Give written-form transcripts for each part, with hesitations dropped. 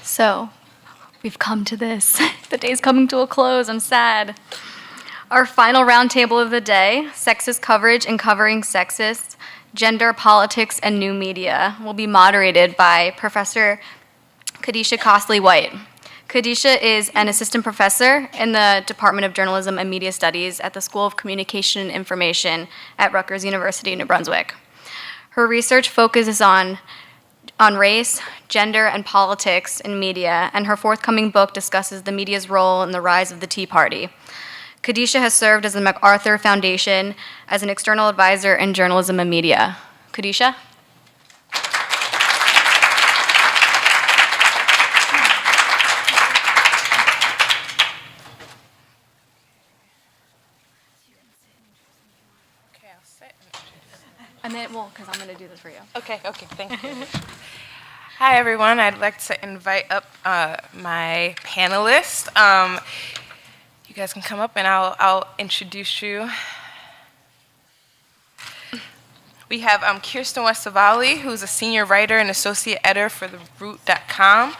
So, we've come to this. The day's coming to a close. I'm sad. Our final roundtable of the day, Sexist Coverage and Covering Sexists, Gender, Politics, and New Media, will be moderated by Professor Khadijah Costley-White. Khadijah is an assistant professor in the Department of Journalism and Media Studies at the School of Communication and Information at Rutgers University, New Brunswick. Her research focuses on race, gender, and politics in media, and her forthcoming book discusses the media's role in the rise of the Tea Party. Khadijah has served as the MacArthur Foundation as an external advisor in journalism and media. Khadijah? Because I'm going to do this for you. Okay, thank you. Hi, everyone. I'd like to invite up my panelists. You guys can come up and I'll introduce you. We have Kirsten Westavali, who's a senior writer and associate editor for theroot.com.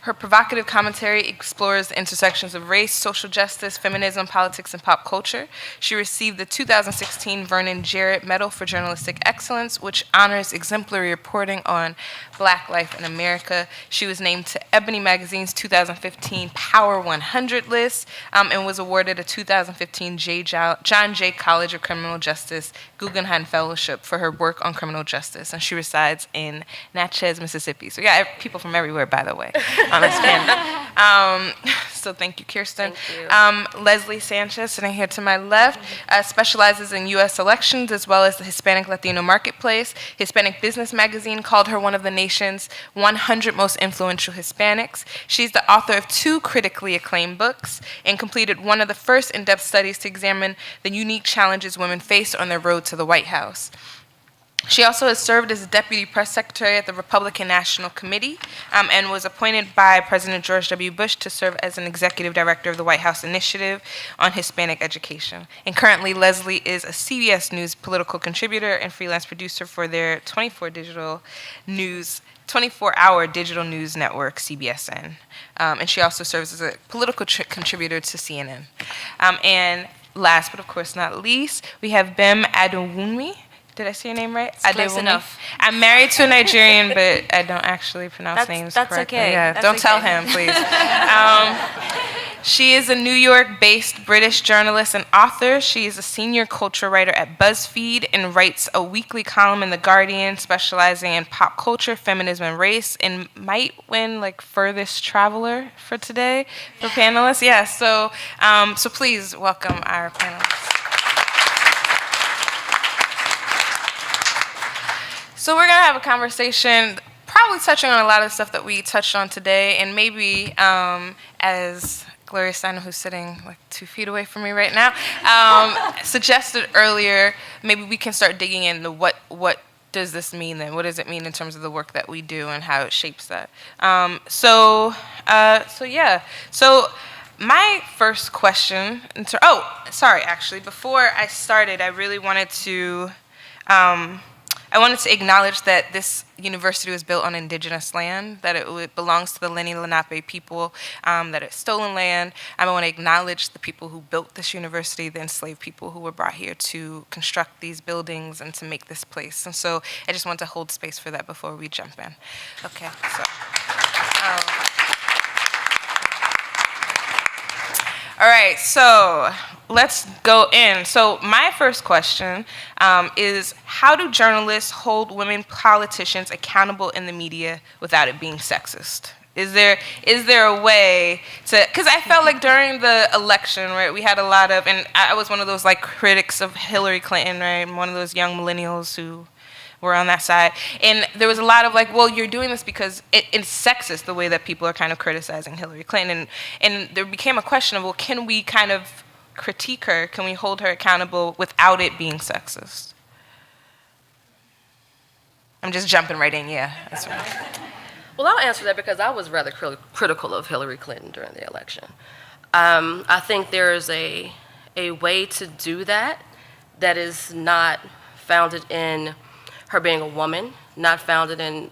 Her provocative commentary explores the intersections of race, social justice, feminism, politics, and pop culture. She received the 2016 Vernon Jarrett Medal for Journalistic Excellence, which honors exemplary reporting on Black life in America. She was named to Ebony Magazine's 2015 Power 100 list and was awarded a 2015 John Jay College of Criminal Justice Guggenheim Fellowship for her work on criminal justice. And she resides in Natchez, Mississippi. So yeah, people from everywhere, by the way. On this panel. So thank you, Kirsten. Thank you. Leslie Sanchez, sitting here to my left, specializes in U.S. elections as well as the Hispanic Latino marketplace. Hispanic Business Magazine called her one of the nation's 100 most influential Hispanics. She's the author of 2 critically acclaimed books and completed one of the first in-depth studies to examine the unique challenges women face on their road to the White House. She also has served as Deputy Press Secretary at the Republican National Committee and was appointed by President George W. Bush to serve as an Executive Director of the White House Initiative on Hispanic Education. And currently, Leslie is a CBS News political contributor and freelance producer for their 24-hour digital news network, CBSN. And she also serves as a political contributor to CNN. And last but of course not least, we have Bim Adewunmi. Did I say your name right? Close enough. I'm married to a Nigerian, but I don't actually pronounce names that's correctly. Okay. Yeah, that's don't okay. tell him, please. She is a New York-based British journalist and author. She is a senior culture writer at BuzzFeed and writes a weekly column in The Guardian, specializing in pop culture, feminism, and race, and might win furthest traveler for today for panelists. Yeah. So please welcome our panelists. So we're going to have a conversation, probably touching on a lot of the stuff that we touched on today, and maybe as Gloria Steinem, who's sitting 2 feet away from me right now, suggested earlier, maybe we can start digging into what does this mean then? What does it mean in terms of the work that we do and how it shapes that? So my first question, before I started, I really wanted to acknowledge that this university was built on indigenous land, that it belongs to the Lenni Lenape people, that it's stolen land. I want to acknowledge the people who built this university, the enslaved people who were brought here to construct these buildings and to make this place. And so I just want to hold space for that before we jump in. Okay, so. All right, so let's go in. So my first question is, how do journalists hold women politicians accountable in the media without it being sexist? Is there a way to, because I felt like during the election, right, we had a lot of, and I was one of those critics of Hillary Clinton, right, and one of those young millennials who were on that side. And there was a lot of well, you're doing this because it's sexist, the way that people are kind of criticizing Hillary Clinton. And there became a question of, can we kind of critique her? Can we hold her accountable without it being sexist? I'm just jumping right in, yeah. That's right. Well, I'll answer that because I was rather critical of Hillary Clinton during the election. I think there is a way to do that is not founded in her being a woman, not founded in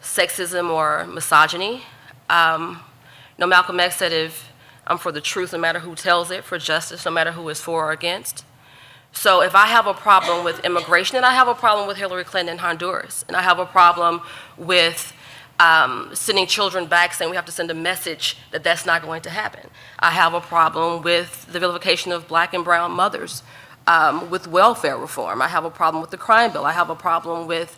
sexism or misogyny. Malcolm X said, if I'm for the truth, no matter who tells it, for justice, no matter who is for or against. So if I have a problem with immigration, and I have a problem with Hillary Clinton in Honduras, and I have a problem with sending children back, saying we have to send a message that that's not going to happen. I have a problem with the vilification of black and brown mothers, with welfare reform. I have a problem with the crime bill. I have a problem with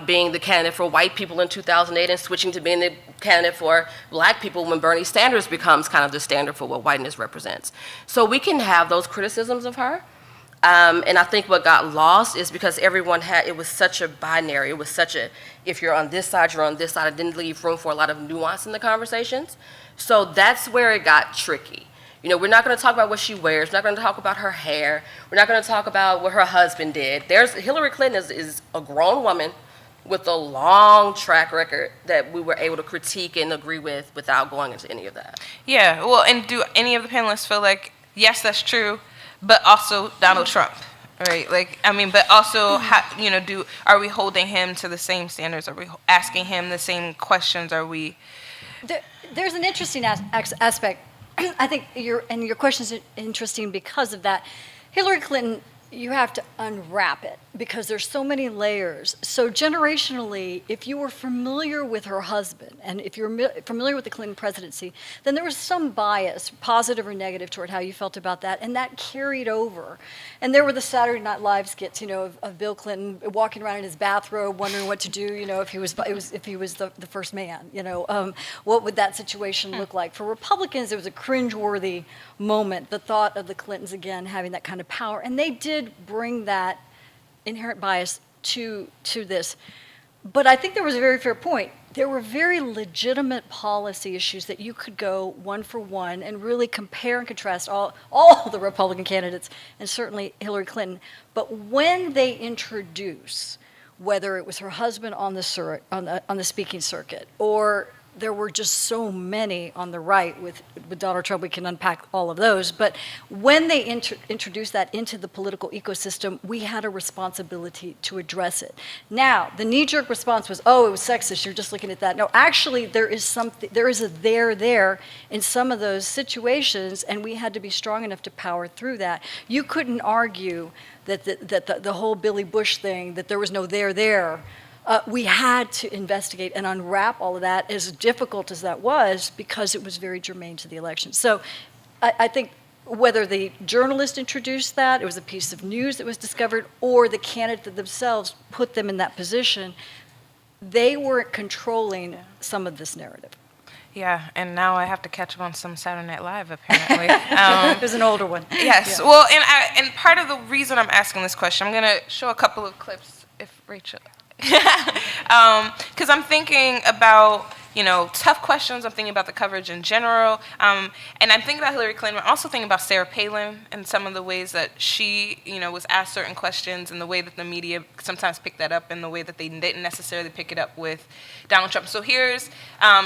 being the candidate for white people in 2008 and switching to being the candidate for black people when Bernie Sanders becomes kind of the standard for what whiteness represents. So we can have those criticisms of her. And I think what got lost is because everyone it was such a binary. It was such a, if you're on this side, you're on this side. It didn't leave room for a lot of nuance in the conversations. So that's where it got tricky. You know, we're not going to talk about what she wears. We're not going to talk about her hair. We're not going to talk about what her husband did. Hillary Clinton is a grown woman with a long track record that we were able to critique and agree with without going into any of that. Yeah, well, and do any of the panelists feel like, yes, that's true, but also Donald Trump, right? Like, I mean, but also, are we holding him to the same standards? Are we asking him the same questions? Are we? There's an interesting aspect. I think your question is interesting because of that. Hillary Clinton, you have to unwrap it because there's so many layers. So generationally, if you were familiar with her husband and if you're familiar with the Clinton presidency, then there was some bias, positive or negative, toward how you felt about that, and that carried over. And there were the Saturday Night Live skits, of Bill Clinton walking around in his bathrobe, wondering what to do, if he was the first man, what would that situation look like? For Republicans, it was a cringeworthy moment, the thought of the Clintons again having that kind of power, and they did bring that inherent bias to this. But I think there was a very fair point. There were very legitimate policy issues that you could go one for one and really compare and contrast all the Republican candidates and certainly Hillary Clinton. But when they introduce, whether it was her husband on the speaking circuit or there were just so many on the right with Donald Trump, we can unpack all of those. But when they introduced that into the political ecosystem, we had a responsibility to address it. Now, the knee-jerk response was, oh, it was sexist, you're just looking at that. No, actually, there is a there in some of those situations, and we had to be strong enough to power through that. You couldn't argue that the whole Billy Bush thing, that there was no there. We had to investigate and unwrap all of that, as difficult as that was, because it was very germane to the election. So I think whether the journalist introduced that, it was a piece of news that was discovered, or the candidate themselves put them in that position, they weren't controlling some of this narrative. Yeah, and now I have to catch up on some Saturday Night Live, apparently. It was an older one. Yes, Yeah. well, and part of the reason I'm asking this question, I'm going to show a couple of clips, if Rachel... Because I'm thinking about, tough questions. I'm thinking about the coverage in general. And I'm thinking about Hillary Clinton. I'm also thinking about Sarah Palin and some of the ways that she, was asked certain questions and the way that the media sometimes picked that up and the way that they didn't necessarily pick it up with Donald Trump. So here's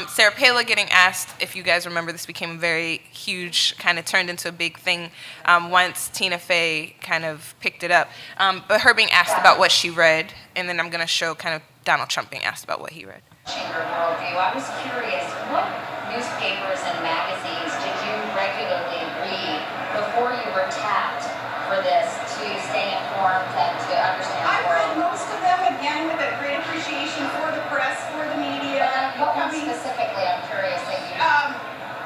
Sarah Palin getting asked, if you guys remember, this became a very huge, kind of turned into a big thing once Tina Fey kind of picked it up. But her being asked about what she read, and then I'm going to show kind of Donald Trump being asked about what he read. Chamber worldview. I was curious, what newspapers and magazines did you regularly read before you were tapped for this to stay informed and to understand the I world? read most of them, again, with a great appreciation for the press, for the media. What ones specifically, I'm curious, that you...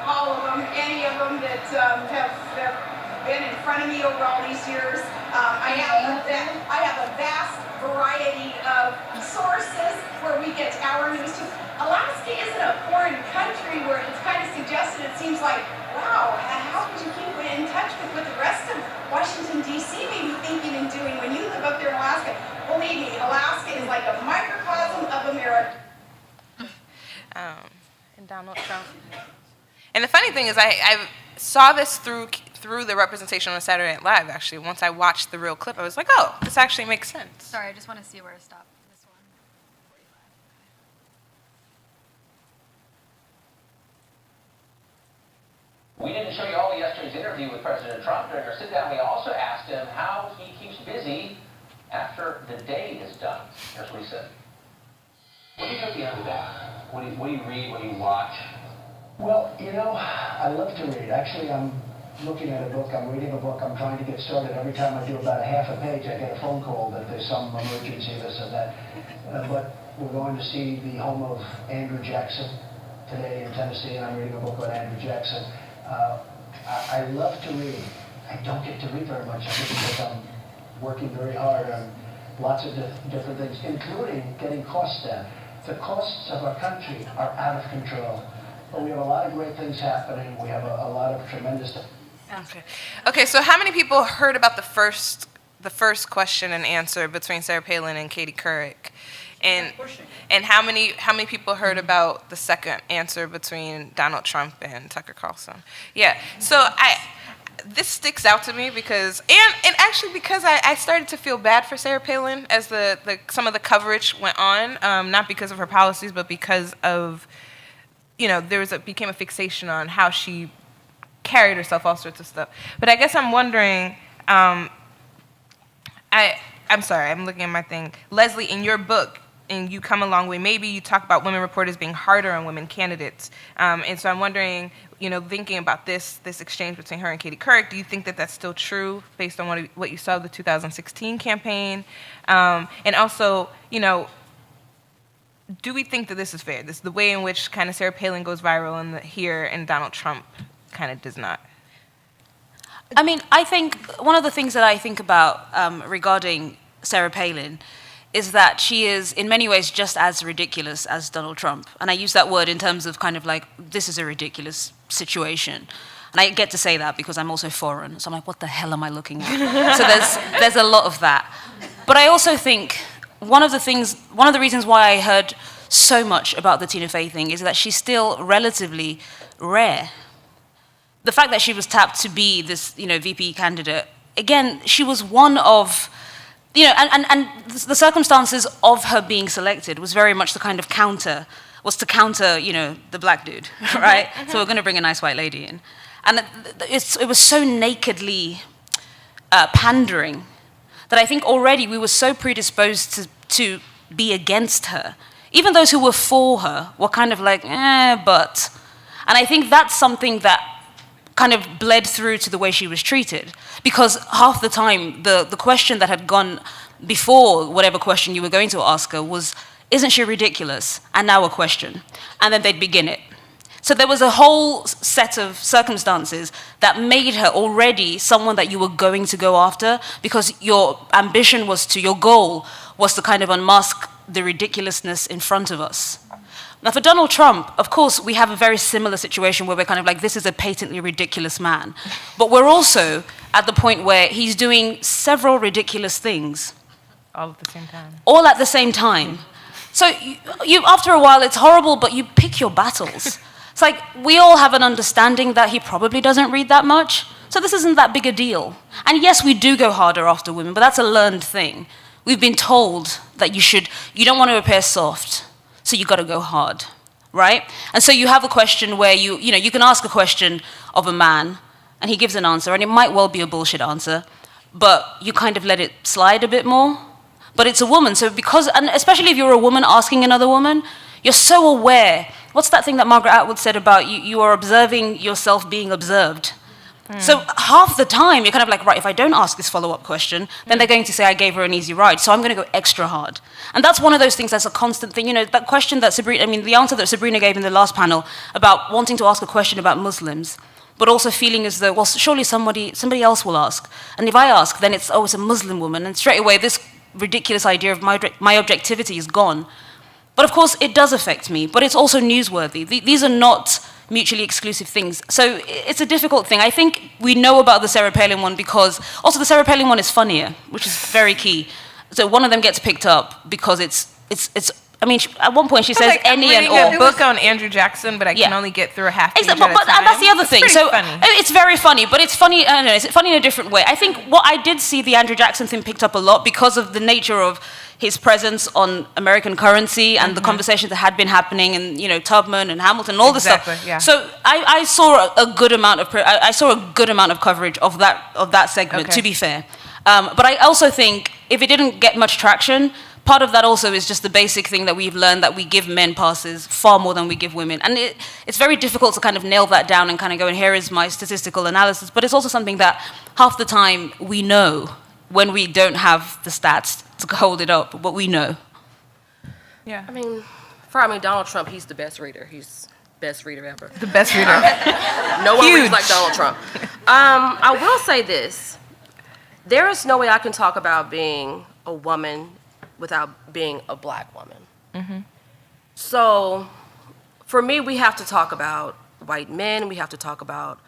All of them, any of them that have been in front of me over all these years. I have a vast variety of sources where we get our news too. Alaska isn't a foreign country where it's kind of suggested. It seems like, wow, how could you keep in touch with what the rest of Washington, D.C. may be thinking and doing when you live up there in Alaska? Believe me, Alaska is like a microcosm of America. And Donald Trump. And the funny thing is, I saw this through the representation on Saturday Night Live, actually. Once I watched the real clip, I was like, oh, this actually makes sense. Sorry, I just want to see where to stop this one. We didn't show you all of yesterday's interview with President Trump. During our sit-down, we also asked him how he keeps busy after the day is done. Here's what he said. What do you think the end of that? What do you read? What do you watch? Well, I love to read. Actually, I'm looking at a book, I'm reading a book, I'm trying to get started. Every time I do about a half a page, I get a phone call that there's some emergency, this and that. But we're going to see the home of Andrew Jackson today in Tennessee, and I'm reading a book on Andrew Jackson. I love to read. I don't get to read very much because I'm working very hard on lots of different things, including getting costs down. The costs of our country are out of control. But we have a lot of great things happening. We have a lot of tremendous. Okay. So how many people heard about the first question and answer between Sarah Palin and Katie Couric, and how many people heard about the second answer between Donald Trump and Tucker Carlson? Yeah. So this sticks out to me because I started to feel bad for Sarah Palin as some of the coverage went on, not because of her policies, but because of became a fixation on how she carried herself, all sorts of stuff. But I guess I'm wondering, I'm sorry, I'm looking at my thing. Leslie, in your book, and You Come a Long Way, maybe you talk about women reporters being harder on women candidates. And so I'm wondering, thinking about this exchange between her and Katie Couric, do you think that that's still true based on what you saw of the 2016 campaign? And also, do we think that this is fair? This is the way in which kind of Sarah Palin goes viral and Donald Trump kind of does not? I mean, I think one of the things that I think about regarding Sarah Palin is that she is in many ways just as ridiculous as Donald Trump. And I use that word in terms of kind of like, this is a ridiculous situation. And I get to say that because I'm also foreign. So I'm like, what the hell am I looking at? So there's a lot of that. But I also think one of the reasons why I heard so much about the Tina Fey thing is that she's still relatively rare. The fact that she was tapped to be this, VP candidate, again, she was one of, and the circumstances of her being selected was very much the kind of counter, the black dude, right? So we're going to bring a nice white lady in. And it was so nakedly pandering that I think already we were so predisposed to be against her. Even those who were for her were kind of like, but. And I think that's something that kind of bled through to the way she was treated. Because half the time, the question that had gone before whatever question you were going to ask her was, isn't she ridiculous? And now a question. And then they'd begin it. So there was a whole set of circumstances that made her already someone that you were going to go after because your goal was to kind of unmask the ridiculousness in front of us. Now for Donald Trump, of course, we have a very similar situation where we're kind of like, this is a patently ridiculous man. But we're also at the point where he's doing several ridiculous things. All at the same time. All at the same time. So you after a while, it's horrible, but you pick your battles. It's like, we all have an understanding that he probably doesn't read that much, so this isn't that big a deal. And yes, we do go harder after women, but that's a learned thing. We've been told that you don't want to appear soft, so you got to go hard, right? And so you have a question where you can ask a question of a man, and he gives an answer, and it might well be a bullshit answer, but you kind of let it slide a bit more. But it's a woman, and especially if you're a woman asking another woman, you're so aware. What's that thing that Margaret Atwood said about you are observing yourself being observed? So half the time, you're kind of like, right, if I don't ask this follow-up question, then they're going to say I gave her an easy ride, so I'm going to go extra hard. And that's one of those things that's a constant thing. That question that the answer that Sabrina gave in the last panel about wanting to ask a question about Muslims, but also feeling as though, well, surely somebody else will ask. And if I ask, then it's a Muslim woman, and straight away this ridiculous idea of my objectivity is gone. But of course, it does affect me, but it's also newsworthy. These are not mutually exclusive things. So it's a difficult thing. I think we know about the Sarah Palin one because also the Sarah Palin one is funnier, which is very key. So one of them gets picked up because it's at one point she says any and all. I'm reading a book on Andrew Jackson, but I can only get through a half page at a time. But that's the other thing. So funny. It's very funny, but it's funny. I don't know. It's funny in a different way. I think what I did see the Andrew Jackson thing picked up a lot because of the nature of his presence on American currency and the conversations that had been happening, and Tubman and Hamilton, and all this stuff. Yeah. So I saw a good amount of coverage of that segment. Okay. To be fair, but I also think if it didn't get much traction, part of that also is just the basic thing that we've learned, that we give men passes far more than we give women. And it's very difficult to kind of nail that down and kind of go, and here is my statistical analysis. But it's also something that half the time we know when we don't have the stats to hold it up, but we know. Yeah. I mean, Donald Trump, he's the best reader. He's best reader ever. The best reader. No one Huge. reads like Donald Trump. I will say this. There is no way I can talk about being a woman without being a black woman. Mm-hmm. So for me, we have to talk about white men. We have to talk about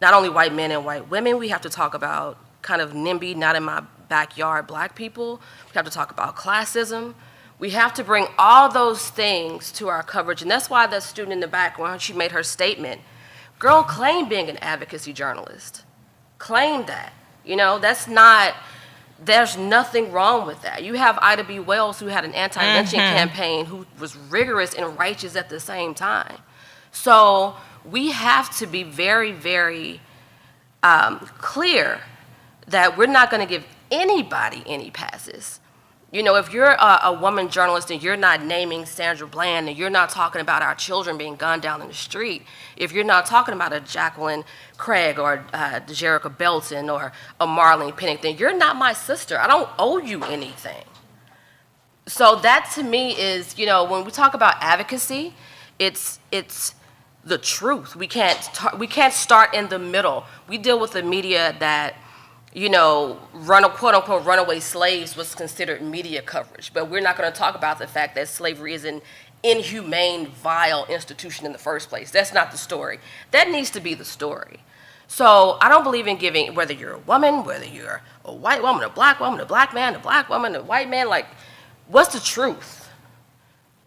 not only white men and white women. We have to talk about kind of NIMBY, not in my backyard, black people. We have to talk about classism. We have to bring all those things to our coverage. And that's why that student in the back, when she made her statement, girl, claim being an advocacy journalist. Claim that. You know, there's nothing wrong with that. You have Ida B. Wells, who had an anti-lynching campaign, who was rigorous and righteous at the same time. So we have to be very, very clear that we're not going to give anybody any passes. You know, if you're a woman journalist and you're not naming Sandra Bland, and you're not talking about our children being gunned down in the street, if you're not talking about a Jacqueline Craig or Jerica Belton or a Marlene Pennington, you're not my sister. I don't owe you anything. So that to me is, you know, when we talk about advocacy, it's the truth. We can't start in the middle. We deal with the media that, you know, quote unquote runaway slaves was considered media coverage, but we're not going to talk about the fact that slavery is an inhumane, vile institution in the first place. That's not the story. That needs to be the story. So I don't believe in giving, whether you're a woman, whether you're a white woman, a black man, a black woman, a white man, like, what's the truth?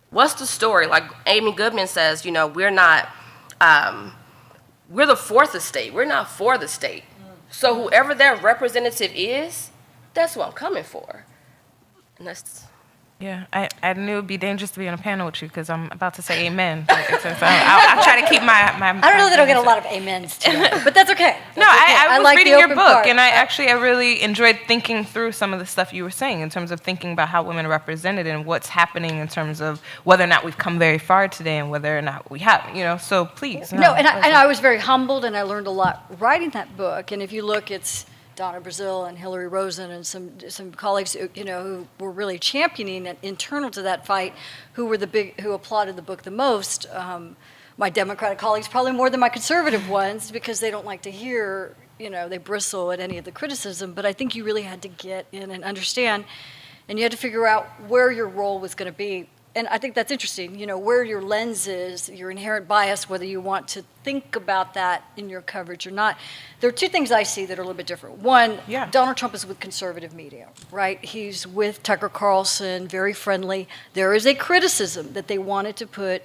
What's the story? Like Amy Goodman says, you know, we're the fourth estate. We're not for the state. So whoever their representative is, that's what I'm coming for. And that's... Yeah, I knew it would be dangerous to be on a panel with you because I'm about to say amen. I'll try to keep my I don't know that I'll get a lot of amens today, but that's okay. No, I was like reading the your open book, part. and I really enjoyed thinking through some of the stuff you were saying in terms of thinking about how women are represented and what's happening in terms of whether or not we've come very far today and whether or not we haven't, you know, so please. And I was very humbled, and I learned a lot writing that book. And if you look, it's Donna Brazile and Hillary Rosen and some colleagues, you know, who were really championing and internal to that fight, who applauded the book the most. My Democratic colleagues probably more than my conservative ones, because they don't like to hear, you know, they bristle at any of the criticism. But I think you really had to get in and understand, and you had to figure out where your role was going to be. And I think that's interesting, you know, where your lens is, your inherent bias, whether you want to think about that in your coverage or not. There are two things I see that are a little bit different. One, Donald Trump is with conservative media, right? He's with Tucker Carlson, very friendly. There is a criticism that they wanted to put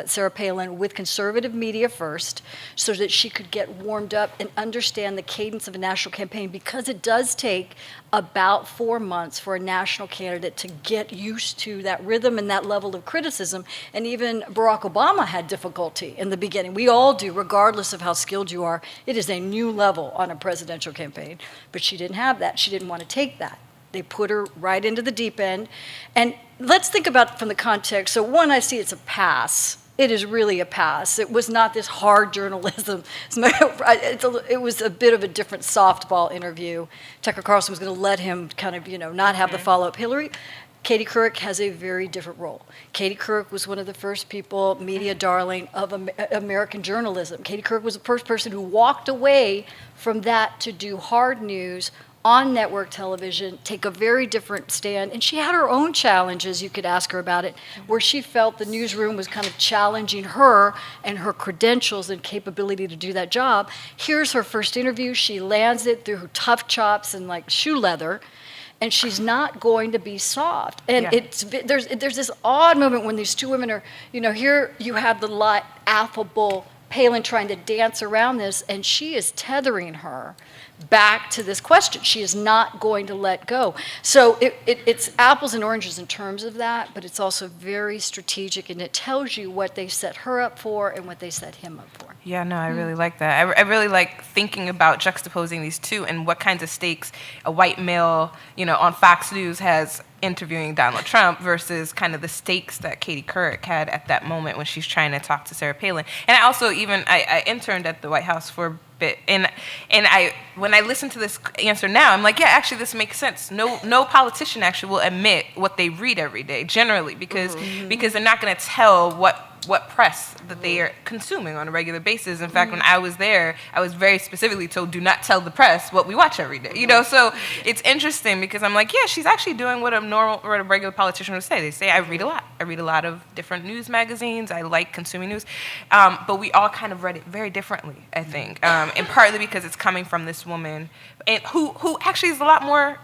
Sarah Palin with conservative media first, so that she could get warmed up and understand the cadence of a national campaign, because it does take about 4 months for a national candidate to get used to that rhythm and that level of criticism. And even Barack Obama had difficulty in the beginning. We all do, regardless of how skilled you are. It is a new level on a presidential campaign, but she didn't have that. She didn't want to take that. They put her right into the deep end. And let's think about it from the context. So one, I see it's a pass. It is really a pass. It was not this hard journalism. It was a bit of a different softball interview. Tucker Carlson was going to let him kind of, you know, not have the follow-up. Katie Couric has a very different role. Katie Couric was one of the first people, media darling of American journalism. Katie Couric was the first person who walked away from that to do hard news on network television, take a very different stand. And she had her own challenges, you could ask her about it, where she felt the newsroom was kind of challenging her and her credentials and capability to do that job. Here's her first interview. She lands it through her tough chops and like shoe leather, and she's not going to be soft. And there's this odd moment when these two women are, you know, here you have the light, affable Palin trying to dance around this, and she is tethering her back to this question. She is not going to let go. So it's apples and oranges in terms of that, but it's also very strategic, and it tells you what they set her up for and what they set him up for. Yeah, no, I really like that. I really like thinking about juxtaposing these two and what kinds of stakes a white male, on Fox News has interviewing Donald Trump versus kind of the stakes that Katie Couric had at that moment when she's trying to talk to Sarah Palin. And I also I interned at the White House for a bit, and when I listen to this answer now, I'm like, yeah, actually this makes sense. No politician actually will admit what they read every day, generally, because they're not going to tell what press that they are consuming on a regular basis. In fact, when I was there, I was very specifically told, do not tell the press what we watch every day. So it's interesting because I'm like, yeah, she's actually doing what a regular politician would say. They say, I read a lot. I read a lot of different news magazines. I like consuming news. But we all kind of read it very differently, I think. And partly because it's coming from this woman and who actually is a lot more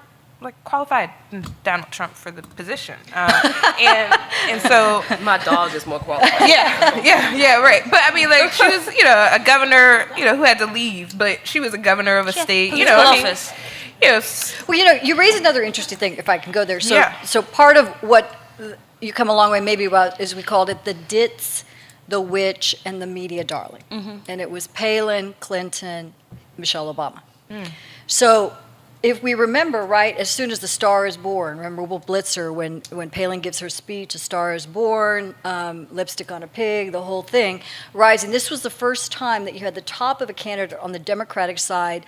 qualified than Donald Trump for the position, and so My dog is more qualified. yeah, right. But I mean, she was, a governor, who had to leave, but she was a governor of a state, office. Well, you raise another interesting thing, if I can go there. So, Yeah. so part of what you come a long way maybe about is we called it the ditz, the witch, and the media darling. And it was Palin, Clinton, Michelle Obama. So if we remember, right, as soon as The Star is Born, remember Will Blitzer, when Palin gives her speech, A Star is Born, lipstick on a pig, the whole thing, rising. This was the first time that you had the top of a candidate on the Democratic side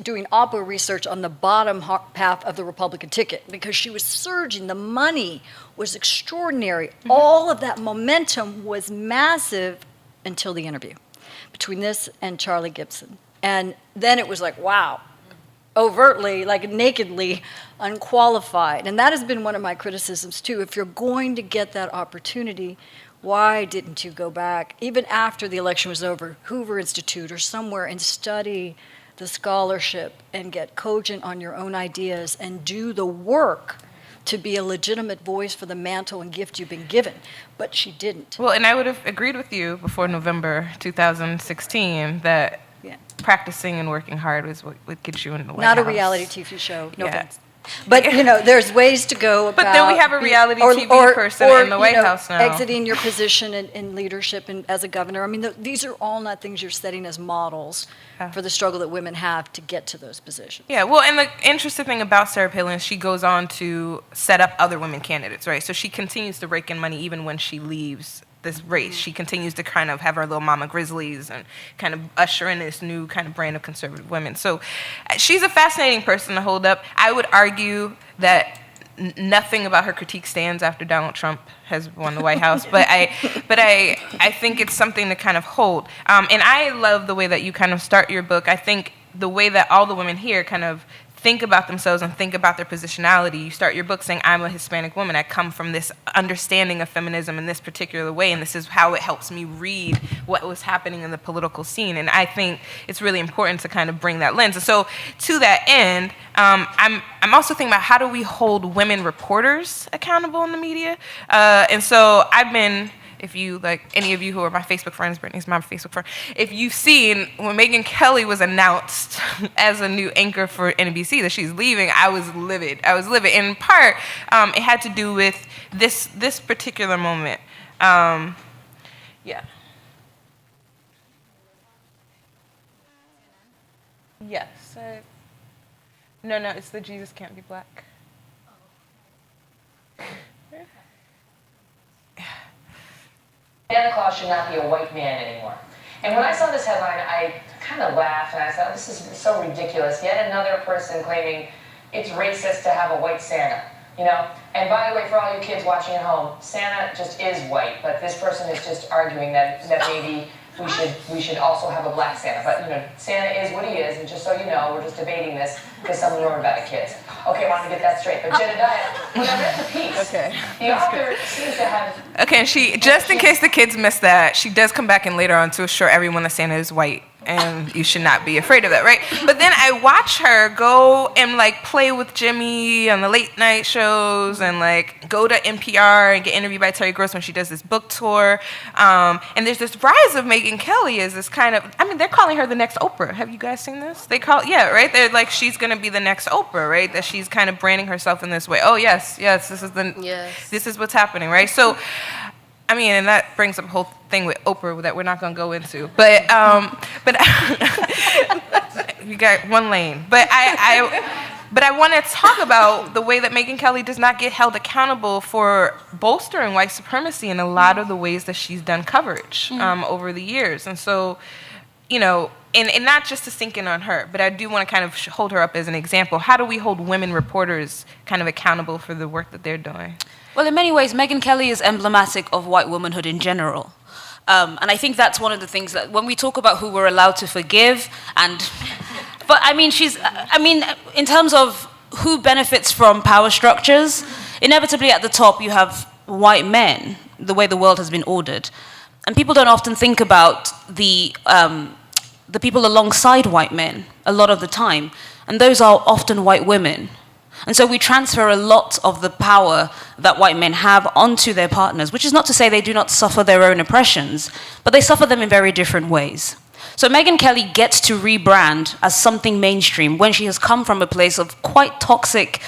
doing oppo research on the bottom half of the Republican ticket, because she was surging. The money was extraordinary. All of that momentum was massive until the interview between this and Charlie Gibson. And then it was like, wow. Overtly, nakedly unqualified. And that has been one of my criticisms, too. If you're going to get that opportunity, why didn't you go back, even after the election was over, Hoover Institute or somewhere, and study the scholarship and get cogent on your own ideas and do the work to be a legitimate voice for the mantle and gift you've been given? But she didn't. Well, and I would have agreed with you before November 2016 that practicing and working hard is what gets you in the White House. Not a reality TV show, no offense. But, there's ways to go about... But then we have a reality TV person in the White House now. Exiting your position in leadership and as a governor. I mean, these are all not things you're setting as models for the struggle that women have to get to those positions. Yeah, well, and the interesting thing about Sarah Palin is she goes on to set up other women candidates, right? So she continues to rake in money even when she leaves this race. She continues to kind of have her little mama Grizzlies and kind of usher in this new kind of brand of conservative women. So she's a fascinating person to hold up. I would argue that nothing about her critique stands after Donald Trump has won the White House, but I think it's something to kind of hold. And I love the way that you kind of start your book. I think the way that all the women here kind of think about themselves and think about their positionality. You start your book saying, I'm a Hispanic woman. I come from this understanding of feminism in this particular way, and this is how it helps me read what was happening in the political scene. And I think it's really important to kind of bring that lens. And so to that end, I'm also thinking about how do we hold women reporters accountable in the media? And so I've been... If you, any of you who are my Facebook friends, Brittany's my Facebook friend, if you've seen when Megyn Kelly was announced as a new anchor for NBC that she's leaving, I was livid. In part, it had to do with this particular moment. Yes, no, it's the Jesus Can't Be Black. Santa Claus should not be a white man anymore. And when I saw this headline, I kind of laughed and I thought, this is so ridiculous. Yet another person claiming it's racist to have a white Santa, And by the way, for all you kids watching at home, Santa just is white, but this person is just arguing that maybe we should also have a black Santa. But, Santa is what he is, and just so you know, we're just debating this because some of you are about kids. Okay, I wanted to get that straight. But Jedediah, when I read the piece, the author seems to have... Okay, and she, just in case the kids missed that, she does come back in later on to assure everyone that Santa is white. and you should not be afraid of that, right? But then I watch her go and like play with Jimmy on the late night shows, and like go to NPR and get interviewed by Terry Gross when she does this book tour. And there's this rise of Megyn Kelly as this kind of, I mean, they're calling her the next Oprah. Have you guys seen this? Yeah, right? They're like, she's gonna be the next Oprah, right? That she's kind of branding herself in this way. Oh this is what's happening, right? So, I mean, and that brings up a whole thing with Oprah that we're not going to go into. But you got one lane. But I want to talk about the way that Megyn Kelly does not get held accountable for bolstering white supremacy in a lot of the ways that she's done coverage over the years. And so, you know, and not just to sink in on her, but I do want to kind of hold her up as an example. How do we hold women reporters kind of accountable for the work that they're doing? Well, in many ways, Megyn Kelly is emblematic of white womanhood in general. And I think that's one of the things that when we talk about who we're allowed to forgive, but I mean, in terms of who benefits from power structures, inevitably at the top you have white men, the way the world has been ordered. And people don't often think about the people alongside white men a lot of the time, and those are often white women. And so we transfer a lot of the power that white men have onto their partners, which is not to say they do not suffer their own oppressions, but they suffer them in very different ways. So Megyn Kelly gets to rebrand as something mainstream when she has come from a place of quite toxic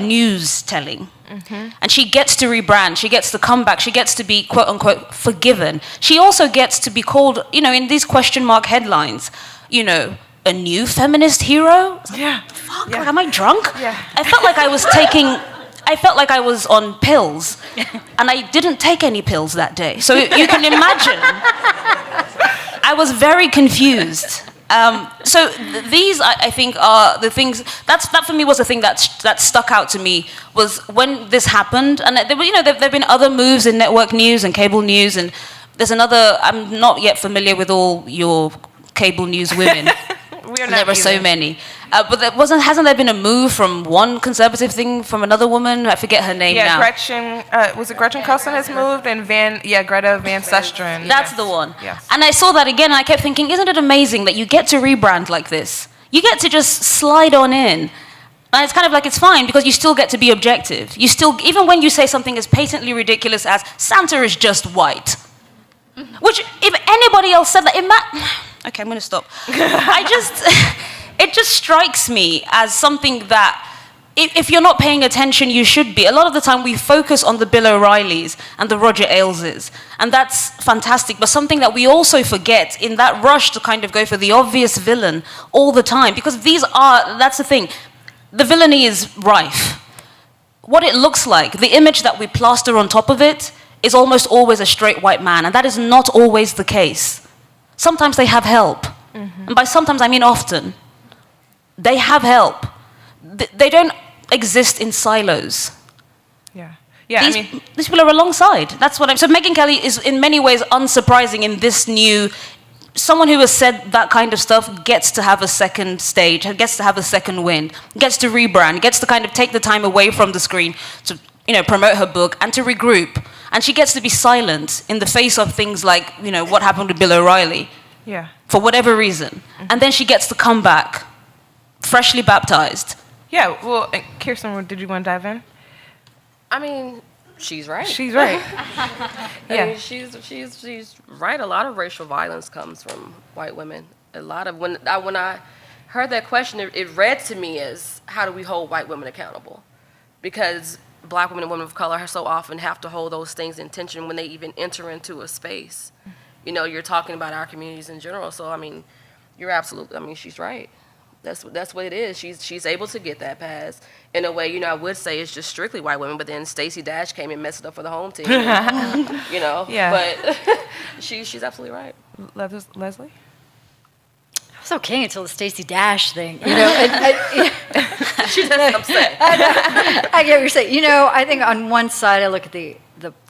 news telling. Mm-hmm. And she gets to rebrand, she gets to come back, she gets to be quote unquote forgiven. She also gets to be called, you know, in these question mark headlines, you know, a new feminist hero? Yeah. Fuck, yeah. Like, am I drunk? Yeah. I felt like I was on pills, and I didn't take any pills that day. So you can imagine, I was very confused. So these, I think, are the things, that for me was the thing that stuck out to me, was when this happened, and there were, you know, there've been other moves in network news and cable news, and there's another, I'm not yet familiar with all your cable news women. There are so many. But hasn't there been a move from one conservative thing from another woman? I forget her name now. Yeah, Gretchen, was it Gretchen Carlson has moved? And Greta Van Susteren. That's the one. Yes. And I saw that again, and I kept thinking, isn't it amazing that you get to rebrand like this? You get to just slide on in. And it's kind of like, it's fine, because you still get to be objective. You still, even when you say something as patently ridiculous as, Santa is just white. Which, if anybody else said that, okay, I'm going to stop. It just strikes me as something that, if you're not paying attention, you should be. A lot of the time we focus on the Bill O'Reillys and the Roger Aileses, and that's fantastic, but something that we also forget in that rush to kind of go for the obvious villain all the time, because that's the thing, the villainy is rife. What it looks like, the image that we plaster on top of it, is almost always a straight white man, and that is not always the case. Sometimes they have help. Mm-hmm. And by sometimes, I mean often. They have help. They don't exist in silos. Yeah. These people are alongside. That's what so Megyn Kelly is in many ways unsurprising in this new, someone who has said that kind of stuff gets to have a second stage, gets to have a second wind, gets to rebrand, gets to kind of take the time away from the screen to, you know, promote her book and to regroup. And she gets to be silent in the face of things like, you know, what happened to Bill O'Reilly. Yeah. For whatever reason. Mm-hmm. And then she gets to come back, freshly baptized. Yeah, well, Kirsten, did you want to dive in? I mean, she's right. She's right. I mean, she's right. A lot of racial violence comes from white women. A lot of, when I heard that question, it read to me as, how do we hold white women accountable? Because Black women and women of color so often have to hold those things in tension when they even enter into a space. You know, you're talking about our communities in general, so I mean, you're absolutely, I mean, she's right. That's what it is. She's able to get that pass in a way. You know, I would say it's just strictly white women, but then Stacey Dash came and messed it up for the home team. You know, yeah. But she's absolutely right. Leslie? I was okay until the Stacey Dash thing. You know, She doesn't upset. I get what you're saying. You know, I think on one side, I look at the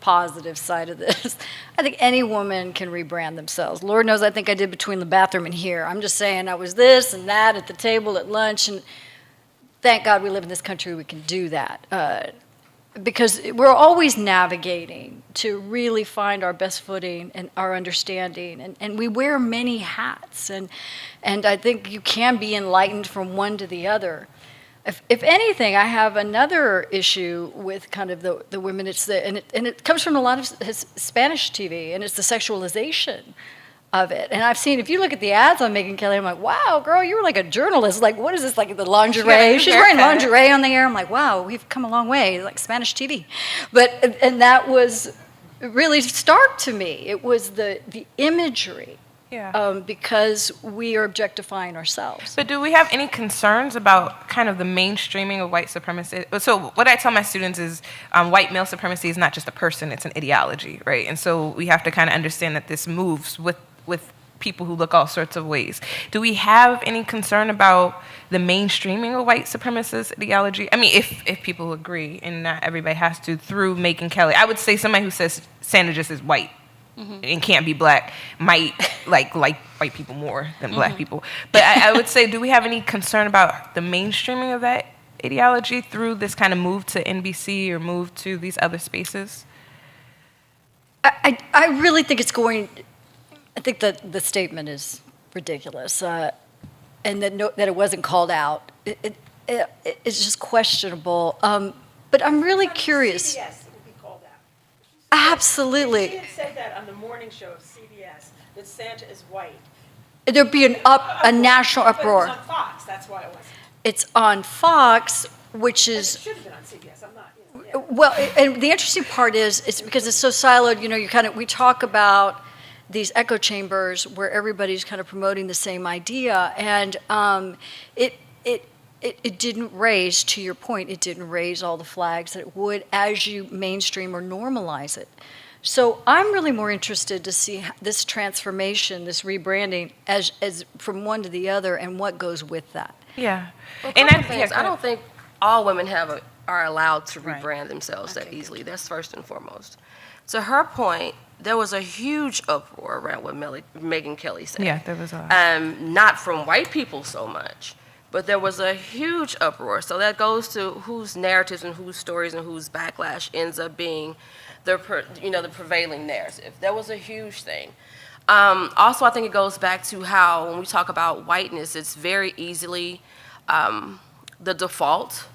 positive side of this. I think any woman can rebrand themselves. Lord knows I think I did between the bathroom and here. I'm just saying I was this and that at the table at lunch, and thank God we live in this country we can do that. because we're always navigating to really find our best footing and our understanding. And we wear many hats. And I think you can be enlightened from one to the other. If anything, I have another issue with kind of the women. And it comes from a lot of Spanish TV, and it's the sexualization of it. And I've seen, if you look at the ads on Megyn Kelly, I'm like, wow, girl, you were like a journalist. Like, what is this, like the lingerie? She's wearing lingerie on the air. I'm like, wow, we've come a long way, like Spanish TV. And that was really stark to me. It was the imagery. Yeah. Because we are objectifying ourselves. But do we have any concerns about kind of the mainstreaming of white supremacy? So what I tell my students is white male supremacy is not just a person, it's an ideology, right? And so we have to kind of understand that this moves with people who look all sorts of ways. Do we have any concern about the mainstreaming of white supremacist ideology? I mean, if people agree, and not everybody has to, through Megyn Kelly. I would say somebody who says Sandra just is white and can't be black might like white people more than black people. But I would say, do we have any concern about the mainstreaming of that ideology through this kind of move to NBC or move to these other spaces? I really think it's going. I think that the statement is ridiculous, and that it wasn't called out. It's just questionable. But I'm really curious. CBS will be called out. Absolutely. She had said that on the morning show of CBS, that Santa is white. There'd be a national uproar. But it was on Fox, that's why it wasn't. It's on Fox, which is. It should have been on CBS. I'm not. Yeah. Well, and the interesting part is, it's because it's so siloed. You know, we talk about these echo chambers where everybody's kind of promoting the same idea, and it didn't raise, to your point, it didn't raise all the flags that it would as you mainstream or normalize it. So I'm really more interested to see this transformation, this rebranding, as from one to the other, and what goes with that. Yeah. Well, And I don't think all women are allowed to rebrand themselves that easily. That's first and foremost. To her point, there was a huge uproar around what Megyn Kelly said. Yeah, there was a. Not from white people so much, but there was a huge uproar. So that goes to whose narratives and whose stories and whose backlash ends up being the prevailing narrative. That was a huge thing. Also, I think it goes back to how when we talk about whiteness, it's very easily the default.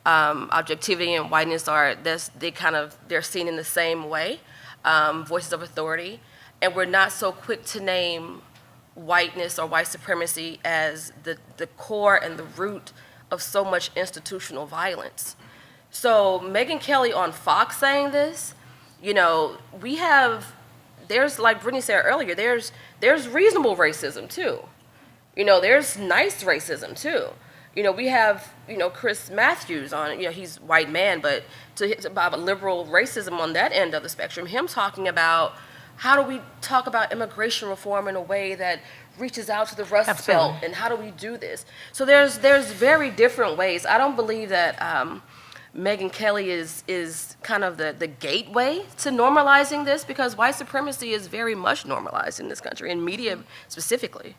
Objectivity and whiteness they're seen in the same way. Voices of authority, and we're not so quick to name whiteness or white supremacy as the core and the root of so much institutional violence. So Megyn Kelly on Fox saying this, there's, like Brittany said earlier, there's reasonable racism too. There's nice racism too. We have, Chris Matthews on, he's a white man, but about liberal racism on that end of the spectrum, him talking about how do we talk about immigration reform in a way that reaches out to the Rust Belt, and how do we do this? So there's very different ways. I don't believe that Megyn Kelly is kind of the gateway to normalizing this, because white supremacy is very much normalized in this country, in media specifically.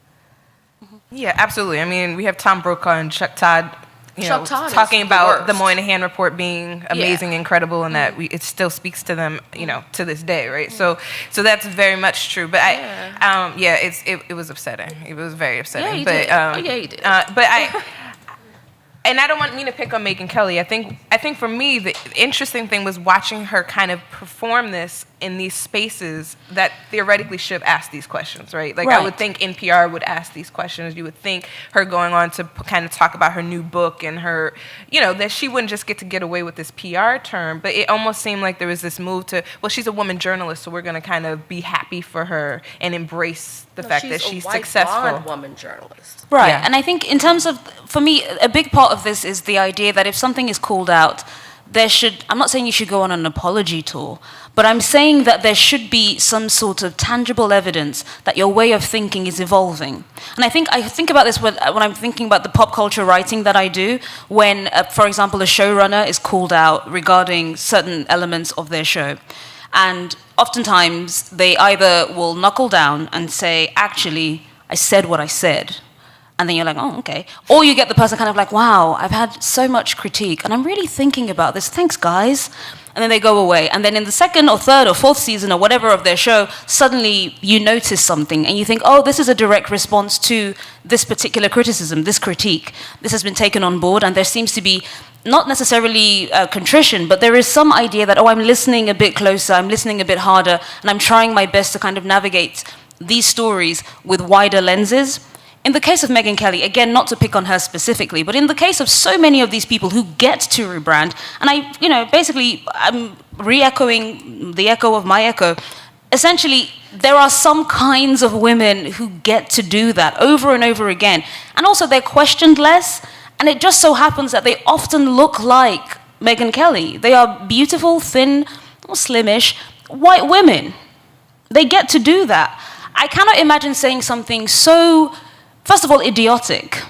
Yeah, absolutely. I mean, we have Tom Brokaw and Chuck Todd, talking about the Moynihan report being amazing, incredible, and that it still speaks to them, to this day, right? So that's very much true. But it was upsetting. It was very upsetting. Yeah, he did. And I don't mean to pick on Megyn Kelly. I think for me, the interesting thing was watching her kind of perform this in these spaces that theoretically should have asked these questions, right? Like, I would think NPR would ask these questions. You would think her going on to kind of talk about her new book and her, that she wouldn't just get away with this PR term, but it almost seemed like there was this move to, well, she's a woman journalist, so we're going to kind of be happy for her and embrace the fact that she's successful. She's a white, blonde woman journalist. Right, and I think in terms of, for me, a big part of this is the idea that if something is called out, I'm not saying you should go on an apology tour, but I'm saying that there should be some sort of tangible evidence that your way of thinking is evolving. And I think about this when I'm thinking about the pop culture writing that I do, when, for example, a showrunner is called out regarding certain elements of their show. And oftentimes, they either will knuckle down and say, actually, I said what I said. And then you're like, oh, okay. Or you get the person kind of like, wow, I've had so much critique, and I'm really thinking about this. Thanks, guys. And then they go away. And then in the second or third or fourth season or whatever of their show, suddenly you notice something and you think, oh, this is a direct response to this particular criticism, this critique. This has been taken on board, and there seems to be not necessarily contrition, but there is some idea that, oh, I'm listening a bit closer, I'm listening a bit harder, and I'm trying my best to kind of navigate these stories with wider lenses. In the case of Megyn Kelly, again, not to pick on her specifically, but in the case of so many of these people who get to rebrand, and I'm re-echoing the echo of my echo, essentially, there are some kinds of women who get to do that over and over again. And also, they're questioned less, and it just so happens that they often look like Megyn Kelly. They are beautiful, thin, or slimish, white women. They get to do that. I cannot imagine saying something so... First of all, idiotic.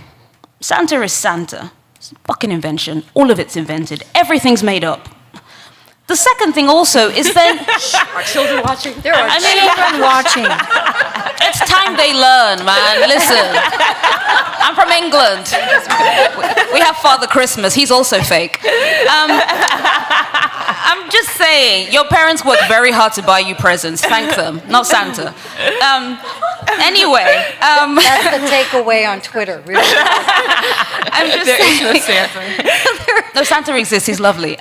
Santa is Santa. It's a fucking invention. All of it's invented. Everything's made up. The second thing also is then... Are children watching? There are children watching. It's time they learn, man. Listen. I'm from England. We have Father Christmas. He's also fake. I'm just saying, your parents worked very hard to buy you presents. Thank them. Not Santa. Anyway. That's the takeaway on Twitter, really. I'm just saying. No Santa. No, Santa exists. He's lovely.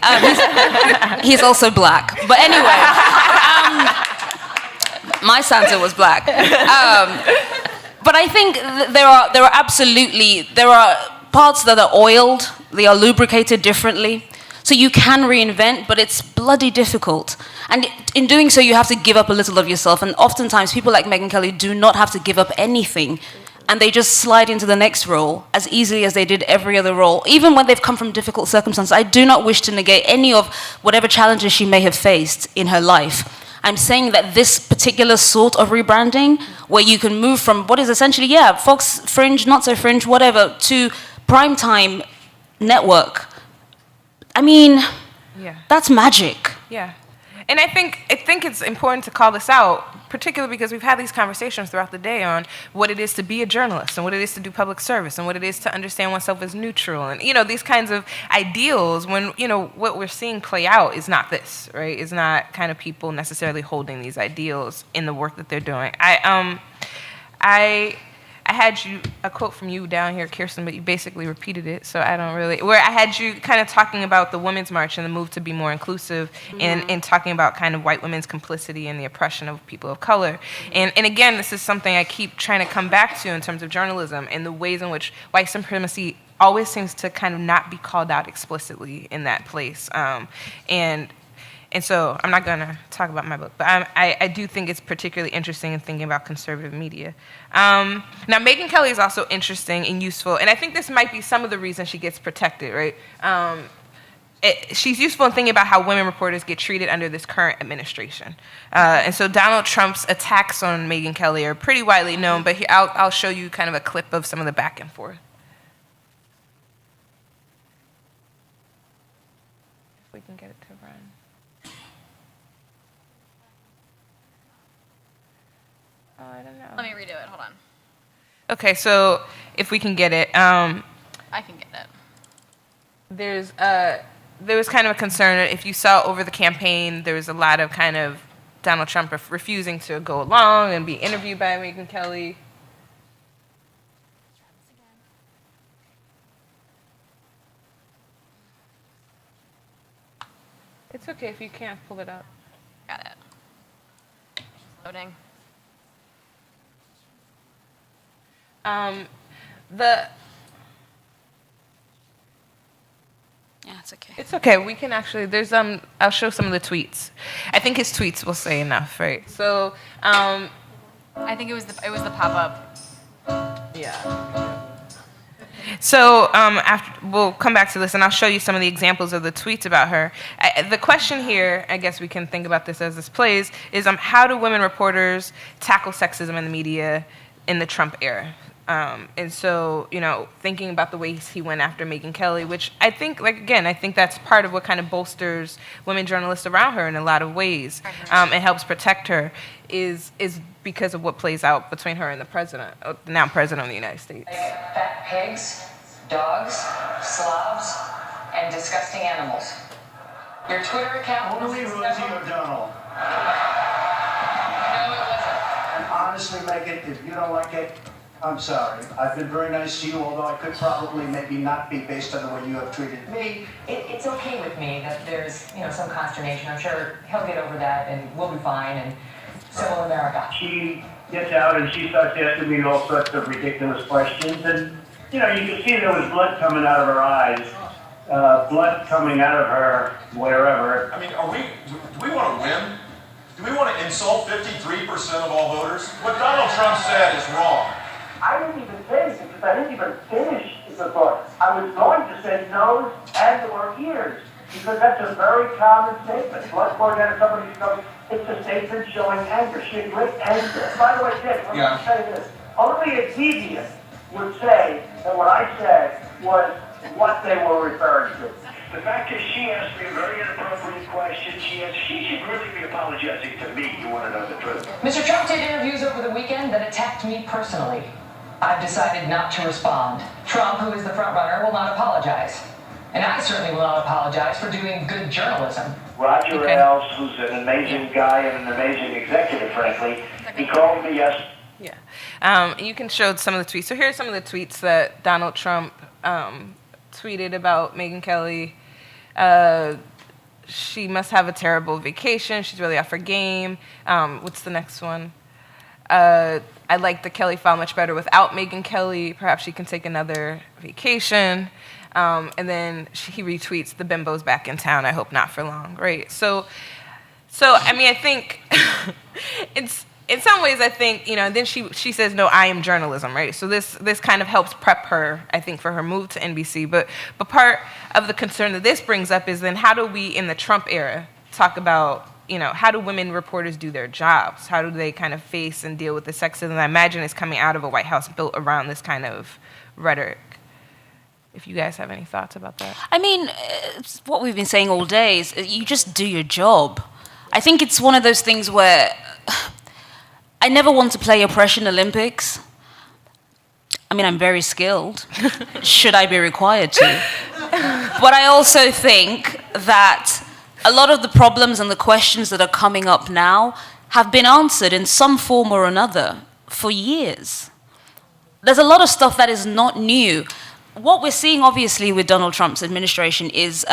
He's also black. But anyway, my Santa was black. But I think there are parts that are oiled. They are lubricated differently. So you can reinvent, but it's bloody difficult. And in doing so, you have to give up a little of yourself. And oftentimes, people like Megyn Kelly do not have to give up anything. And they just slide into the next role as easily as they did every other role, even when they've come from difficult circumstances. I do not wish to negate any of whatever challenges she may have faced in her life. I'm saying that this particular sort of rebranding, where you can move from what is essentially, Fox fringe, not so fringe, whatever, to primetime network, I mean, that's magic. Yeah. And I think it's important to call this out, particularly because we've had these conversations throughout the day on what it is to be a journalist and what it is to do public service and what it is to understand oneself as neutral. And, these kinds of ideals, when, what we're seeing play out is not this, right? It's not kind of people necessarily holding these ideals in the work that they're doing. I had a quote from you down here, Kirsten, but you basically repeated it, so I don't really... Where I had you kind of talking about the Women's March and the move to be more inclusive, and talking about kind of white women's complicity and the oppression of people of color. And again, this is something I keep trying to come back to in terms of journalism and the ways in which white supremacy always seems to kind of not be called out explicitly in that place. And so I'm not going to talk about my book, but I do think it's particularly interesting in thinking about conservative media. Now, Megyn Kelly is also interesting and useful, and I think this might be some of the reason she gets protected, right? She's useful in thinking about how women reporters get treated under this current administration. And so Donald Trump's attacks on Megyn Kelly are pretty widely known, but I'll show you kind of a clip of some of the back and forth. If we can get it to run. I don't know. Let me redo it. Hold on. Okay, so if we can get it, I can get it. There was kind of a concern that if you saw over the campaign, there was a lot of kind of Donald Trump refusing to go along and be interviewed by Megyn Kelly. It's okay if you can't pull it up. Got it. Just loading. Yeah, it's okay. It's okay. We can actually. There's I'll show some of the tweets. I think his tweets will say enough, right? So I think it was the pop up. Yeah. So after, we'll come back to this, and I'll show you some of the examples of the tweets about her. The question here, I guess we can think about this as this plays, is how do women reporters tackle sexism in the media in the Trump era? And so, thinking about the ways he went after Megyn Kelly, which I think, I think that's part of what kind of bolsters women journalists around her in a lot of ways, and helps protect her, is because of what plays out between her and the president, the now president of the United States. Fat pigs, dogs, slobs, and disgusting animals. Your Twitter account Only Rosie O'Donnell. No, it wasn't. And honestly, Megan, if you don't like it, I'm sorry. I've been very nice to you, although I could probably maybe not be based on the way you have treated me. It's okay with me that there's, some consternation. I'm sure he'll get over that and we'll be fine, and so will America. She gets out and she starts asking me all sorts of ridiculous questions, and you can see there was blood coming out of her eyes, blood coming out of her wherever. I mean, do we want to win? Do we want to insult 53% of all voters? What Donald Trump said is wrong. I didn't even finish because I didn't even finish the thought. I was going to say nose and or ears, because that's a very common statement. Blood pouring out of somebody's nose. It's a statement showing anger. She had great anger. By the way, Dick, let me say this. Only a deviant would say that what I said was what they were referring to. The fact is, she asked me a very inappropriate question. She should really be apologizing to me. You want to know the truth? Mr. Trump did interviews over the weekend that attacked me personally. I've decided not to respond. Trump, who is the front runner, will not apologize. And I certainly will not apologize for doing good journalism. Roger Ailes, who's an amazing guy and an amazing executive, frankly, he called me yesterday. Yeah. You can show some of the tweets. So here are some of the tweets that Donald Trump tweeted about Megyn Kelly. She must have a terrible vacation. She's really off her game. What's the next one? I like the Kelly file much better without Megyn Kelly. Perhaps she can take another vacation. And then he retweets, the bimbo's back in town. I hope not for long. Right. So I mean, I think it's, in some ways, I think, and then she says, no, I am journalism, right? So this kind of helps prep her, I think, for her move to NBC. But part of the concern that this brings up is then how do we, in the Trump era, talk about, how do women reporters do their jobs? How do they kind of face and deal with the sexism I imagine is coming out of a White House built around this kind of rhetoric? If you guys have any thoughts about that. I mean, it's what we've been saying all day is you just do your job. I think it's one of those things where I never want to play Oppression Olympics. I mean, I'm very skilled. Should I be required to? But I also think that a lot of the problems and the questions that are coming up now have been answered in some form or another for years. There's a lot of stuff that is not new. What we're seeing, obviously, with Donald Trump's administration is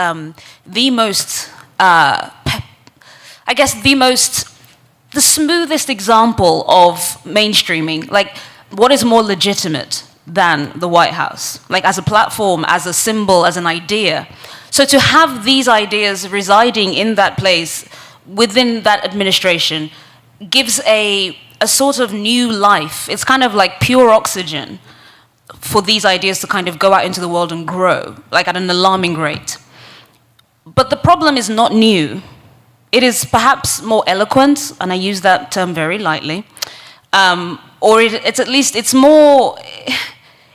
the smoothest example of mainstreaming. Like, what is more legitimate than the White House? Like, as a platform, as a symbol, as an idea. So to have these ideas residing in that place, within that administration, gives a sort of new life. It's kind of like pure oxygen for these ideas to kind of go out into the world and grow, like at an alarming rate. But the problem is not new. It is perhaps more eloquent, and I use that term very lightly, or it's at least, it's more,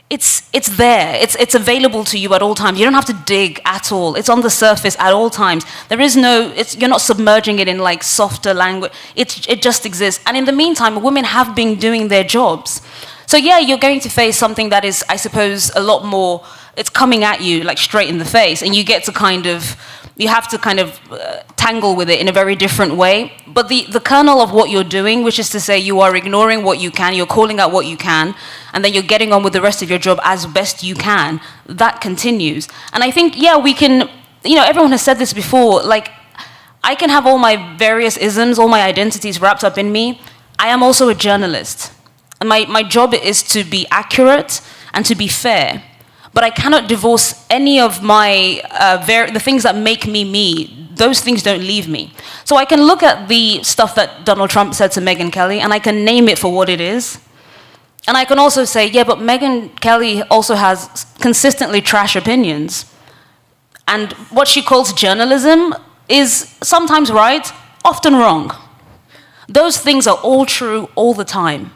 it's there, it's available to you at all times. You don't have to dig at all. It's on the surface at all times. There is no, you're not submerging it in like softer language. It just exists. And in the meantime, women have been doing their jobs. So yeah, you're going to face something that is, I suppose, a lot more, it's coming at you like straight in the face, and you have to kind of tangle with it in a very different way. But the kernel of what you're doing, which is to say you are ignoring what you can, you're calling out what you can, and then you're getting on with the rest of your job as best you can, that continues. And I think, yeah, we can, everyone has said this before, like, I can have all my various isms, all my identities wrapped up in me. I am also a journalist. And my job is to be accurate and to be fair. But I cannot divorce any of my, the things that make me me. Those things don't leave me. So I can look at the stuff that Donald Trump said to Megyn Kelly, and I can name it for what it is. And I can also say, yeah, but Megyn Kelly also has consistently trash opinions. And what she calls journalism is sometimes right, often wrong. Those things are all true all the time.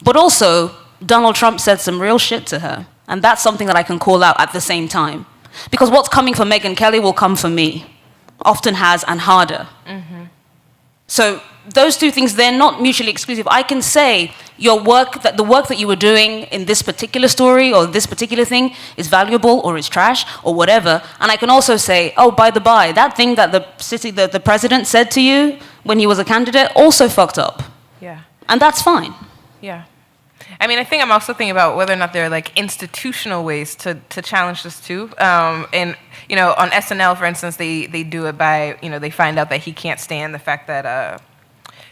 But also, Donald Trump said some real shit to her. And that's something that I can call out at the same time. Because what's coming for Megyn Kelly will come for me. Often has, and harder. So those two things, they're not mutually exclusive. I can say the work that you were doing in this particular story or this particular thing is valuable or is trash or whatever. And I can also say, oh, by the by, that thing that the president said to you when he was a candidate also fucked up. Yeah. And that's fine. Yeah. I mean, I think I'm also thinking about whether or not there are like institutional ways to challenge this too. And, you know, on SNL, for instance, they do it by, you know, they find out that he can't stand the fact that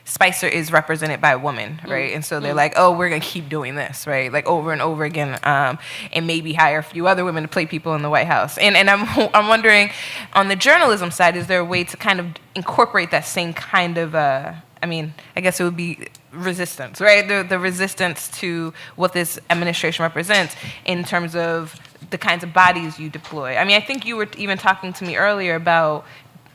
Spicer is represented by a woman, right? And so they're like, oh, we're going to keep doing this, right? Like over and over again, and maybe hire a few other women to play people in the White House. And I'm wondering, on the journalism side, is there a way to kind of incorporate that same kind of, I mean, I guess it would be resistance, right? The resistance to what this administration represents in terms of the kinds of bodies you deploy. I mean, I think you were even talking to me earlier about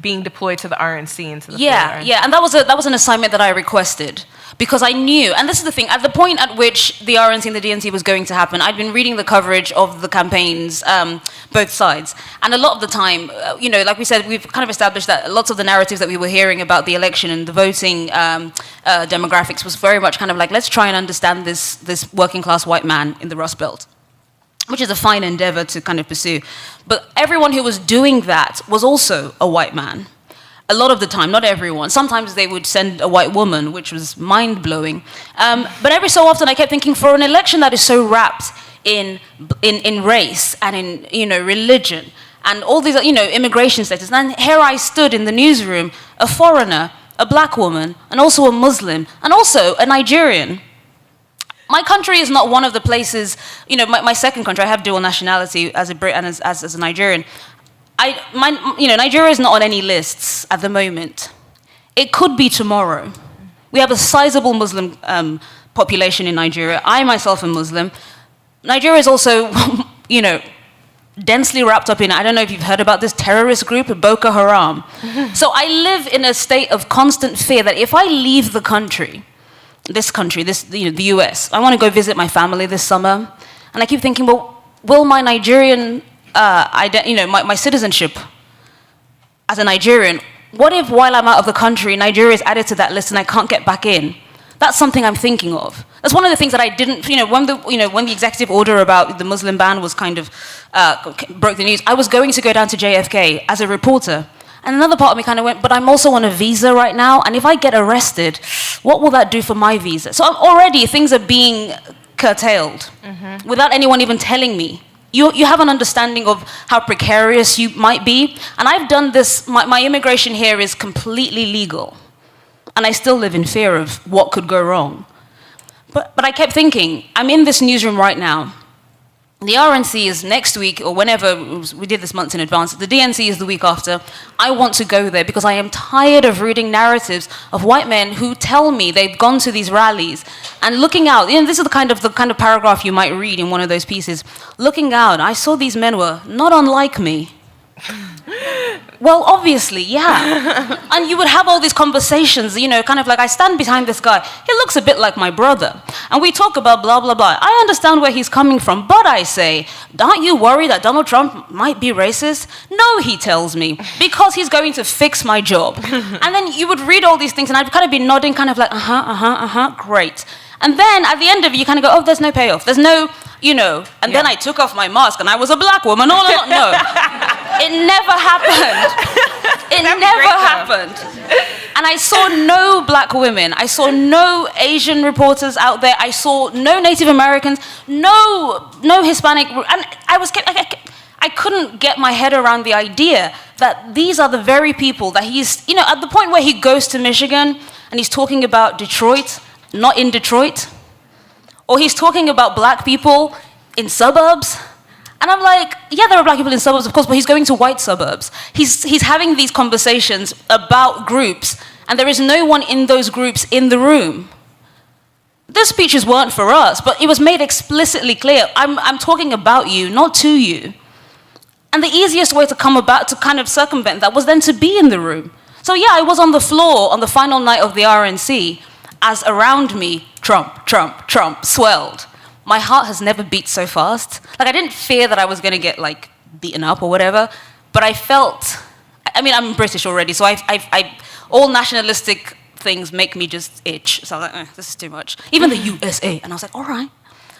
being deployed to the RNC and to the floor. Yeah, and that was an assignment that I requested because I knew, and this is the thing, at the point at which the RNC and the DNC was going to happen, I'd been reading the coverage of the campaigns, both sides, and a lot of the time, you know, like we said, we've kind of established that lots of the narratives that we were hearing about the election and the voting demographics was very much kind of like, let's try and understand this working class white man in the Rust Belt, which is a fine endeavor to kind of pursue. But everyone who was doing that was also a white man. A lot of the time, not everyone. Sometimes they would send a white woman, which was mind-blowing. But every so often I kept thinking, for an election that is so wrapped in race and in, you know, religion and all these, you know, immigration status, and here I stood in the newsroom, a foreigner, a black woman, and also a Muslim, and also a Nigerian. My country is not one of the places, you know, my second country, I have dual nationality as a Brit and as a Nigerian. You know, Nigeria is not on any lists at the moment. It could be tomorrow. We have a sizable Muslim population in Nigeria. I myself am Muslim. Nigeria is also, you know, densely wrapped up in, I don't know if you've heard about this terrorist group, Boko Haram. So I live in a state of constant fear that if I leave the country, you know, the US. I want to go visit my family this summer. And I keep thinking, well, will my Nigerian, you know, my citizenship as a Nigerian, what if while I'm out of the country, Nigeria is added to that list and I can't get back in? That's something I'm thinking of. That's one of the things that I didn't, you know, when the executive order about the Muslim ban was kind of, broke the news, I was going to go down to JFK as a reporter. And another part of me kind of went, but I'm also on a visa right now, and if I get arrested, what will that do for my visa? So already things are being curtailed without anyone even telling me. You have an understanding of how precarious you might be, and I've done this, my immigration here is completely legal, and I still live in fear of what could go wrong. But I kept thinking, I'm in this newsroom right now. The RNC is next week, or whenever, we did this months in advance, the DNC is the week after. I want to go there because I am tired of reading narratives of white men who tell me they've gone to these rallies and looking out, you know, this is the kind of paragraph you might read in one of those pieces. Looking out, I saw these men were not unlike me. Well, obviously, yeah. And you would have all these conversations, you know, kind of like, I stand behind this guy. He looks a bit like my brother. And we talk about blah, blah, blah. I understand where he's coming from, but I say, aren't you worried that Donald Trump might be racist? No, he tells me, because he's going to fix my job. And then you would read all these things, and I'd kind of be nodding, kind of like, great. And then at the end of it, you kind of go, oh, there's no payoff. There's no, you know. And then I took off my mask, and I was a black woman all along. No. It never happened. It never happened. And I saw no black women. I saw no Asian reporters out there. I saw no Native Americans, no Hispanic. And I couldn't get my head around the idea that these are the very people that he's, you know, at the point where he goes to Michigan and he's talking about Detroit, not in Detroit, or he's talking about black people in suburbs. And I'm like, yeah, there are black people in suburbs, of course, but he's going to white suburbs. He's having these conversations about groups, and there is no one in those groups in the room. Those speeches weren't for us, but it was made explicitly clear. I'm talking about you, not to you. And the easiest way to kind of circumvent that was then to be in the room. So yeah, I was on the floor on the final night of the RNC, as around me, Trump swelled. my heart has never beat so fast. Like, I didn't fear that I was going to get, like, beaten up or whatever, but I felt, I mean, I'm British already, so all nationalistic things make me just itch. So I was like, this is too much. Even the USA. And I was like, all right.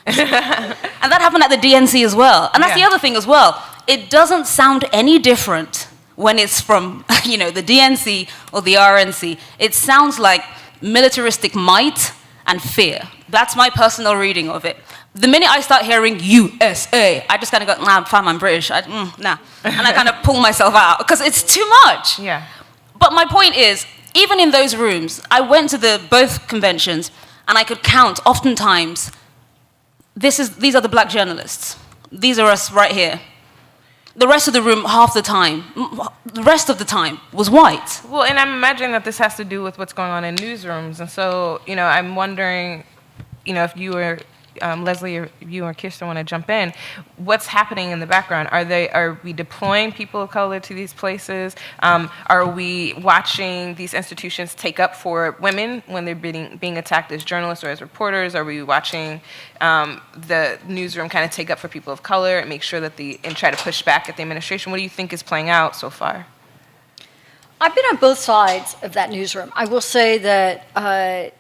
And that happened at the DNC as well. And that's the other thing as well. It doesn't sound any different when it's from, you know, the DNC or the RNC. It sounds like militaristic might and fear. That's my personal reading of it. The minute I start hearing USA, I just kind of go, nah, fam, I'm British. Nah. And I kind of pull myself out because it's too much. Yeah. But my point is, even in those rooms, I went to both conventions and I could count oftentimes, these are the black journalists. These are us right here. The rest of the room, half the time, the rest of the time was white. Well, and I'm imagining that this has to do with what's going on in newsrooms. And so, you know, I'm wondering, you know, if you or Leslie or you or Kirsten want to jump in, what's happening in the background? Are we deploying people of color to these places? Are we watching these institutions take up for women when they're being attacked as journalists or as reporters? Are we watching the newsroom kind of take up for people of color and make sure that and try to push back at the administration? What do you think is playing out so far? I've been on both sides of that newsroom. I will say that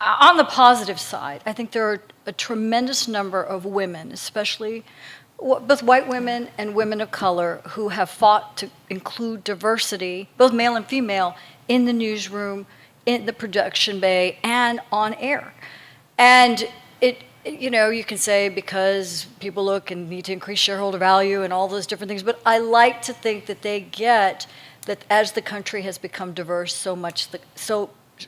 on the positive side, I think there are a tremendous number of women, especially both white women and women of color, who have fought to include diversity, both male and female, in the newsroom, in the production bay, and on air. And you know, you can say because people look and need to increase shareholder value and all those different things, but I like to think that they get that as the country has become diverse, so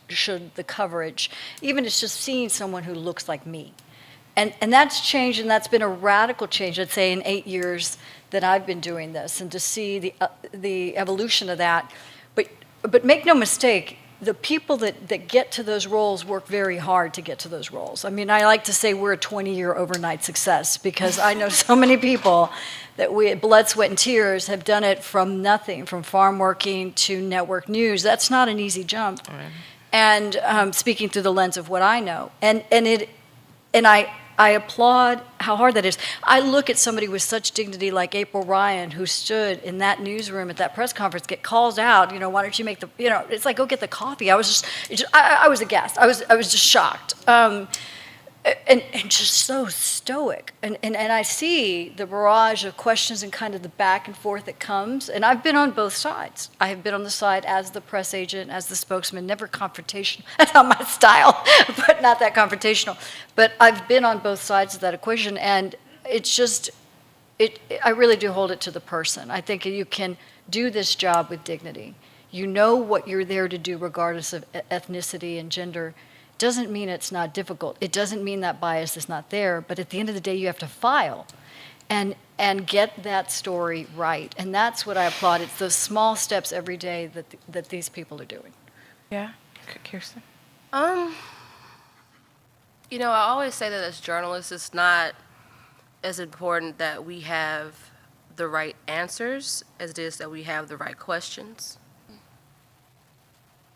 should the coverage. Even it's just seeing someone who looks like me. And that's changed, and that's been a radical change, I'd say, in 8 years that I've been doing this, and to see the evolution of that. But make no mistake, the people that get to those roles work very hard to get to those roles. I mean, I like to say we're a 20-year overnight success, because I know so many people that blood, sweat, and tears have done it from nothing, from farm working to network news. That's not an easy jump. Right. And speaking through the lens of what I know, and I applaud how hard that is. I look at somebody with such dignity like April Ryan, who stood in that newsroom at that press conference, get calls out. You know, why don't you make it's like, go get the coffee. I was I was aghast. I was just shocked. And just so stoic. And I see the barrage of questions and kind of the back and forth that comes. And I've been on both sides. I have been on the side as the press agent, as the spokesman, never confrontational. That's not my style, but not that confrontational. But I've been on both sides of that equation. And it's just, I really do hold it to the person. I think you can do this job with dignity. You know what you're there to do regardless of ethnicity and gender. Doesn't mean it's not difficult. It doesn't mean that bias is not there, but at the end of the day, you have to file and get that story right. And that's what I applaud. It's those small steps every day that these people are doing. Yeah, Kirsten? You know, I always say that as journalists, it's not as important that we have the right answers as it is that we have the right questions.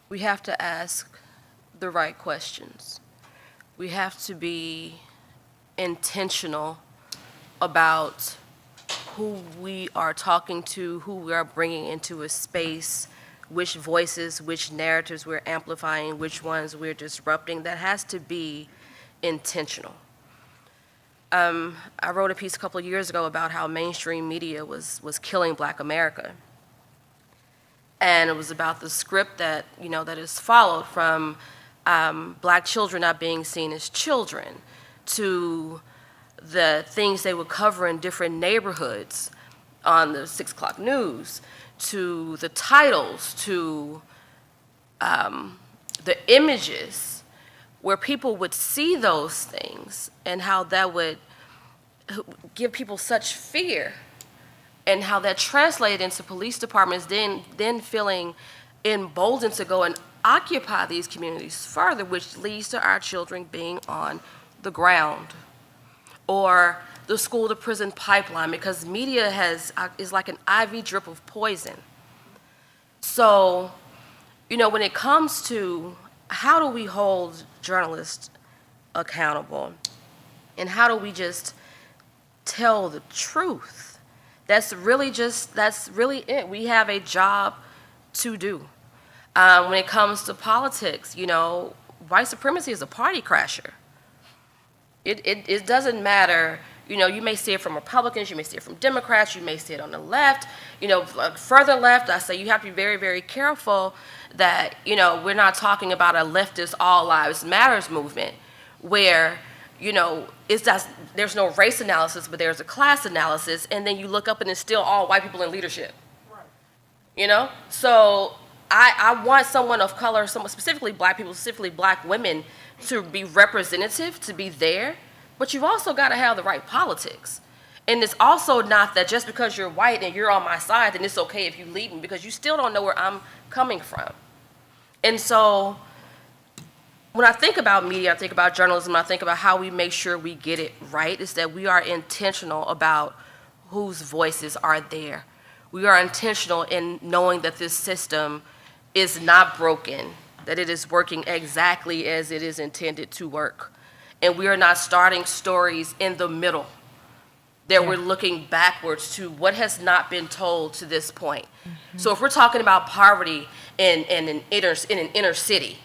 We have to ask the right questions. We have to be intentional about who we are talking to, who we are bringing into a space, which voices, which narratives we're amplifying, which ones we're disrupting. That has to be intentional. I wrote a piece a couple of years ago about how mainstream media was killing Black America. And it was about the script that is followed from Black children not being seen as children, to the things they would cover in different neighborhoods on the 6 o'clock news, to the titles, to the images, where people would see those things and how that would give people such fear, and how that translated into police departments then feeling emboldened to go and occupy these communities further, which leads to our children being on the ground. Or the school to prison pipeline, because media is like an IV drip of poison. So, when it comes to how do we hold journalists accountable? And how do we just tell the truth? That's really it. We have a job to do. When it comes to politics, white supremacy is a party crasher. It doesn't matter. You may see it from Republicans, you may see it from Democrats, you may see it on the left. Further left, I say you have to be very, very careful that, we're not talking about a leftist all lives matters movement where, there's no race analysis, but there's a class analysis, and then you look up and it's still all white people in leadership. Right. So I want someone of color, specifically black people, specifically black women, to be representative, to be there, but you've also got to have the right politics. And it's also not that just because you're white and you're on my side, then it's okay if you leave me, because you still don't know where I'm coming from. And so when I think about media, I think about journalism, I think about how we make sure we get it right, is that we are intentional about whose voices are there. We are intentional in knowing that this system is not broken, that it is working exactly as it is intended to work. And we are not starting stories in the middle, that we're looking backwards to what has not been told to this point. Mm-hmm. So if we're talking about poverty in an inner city,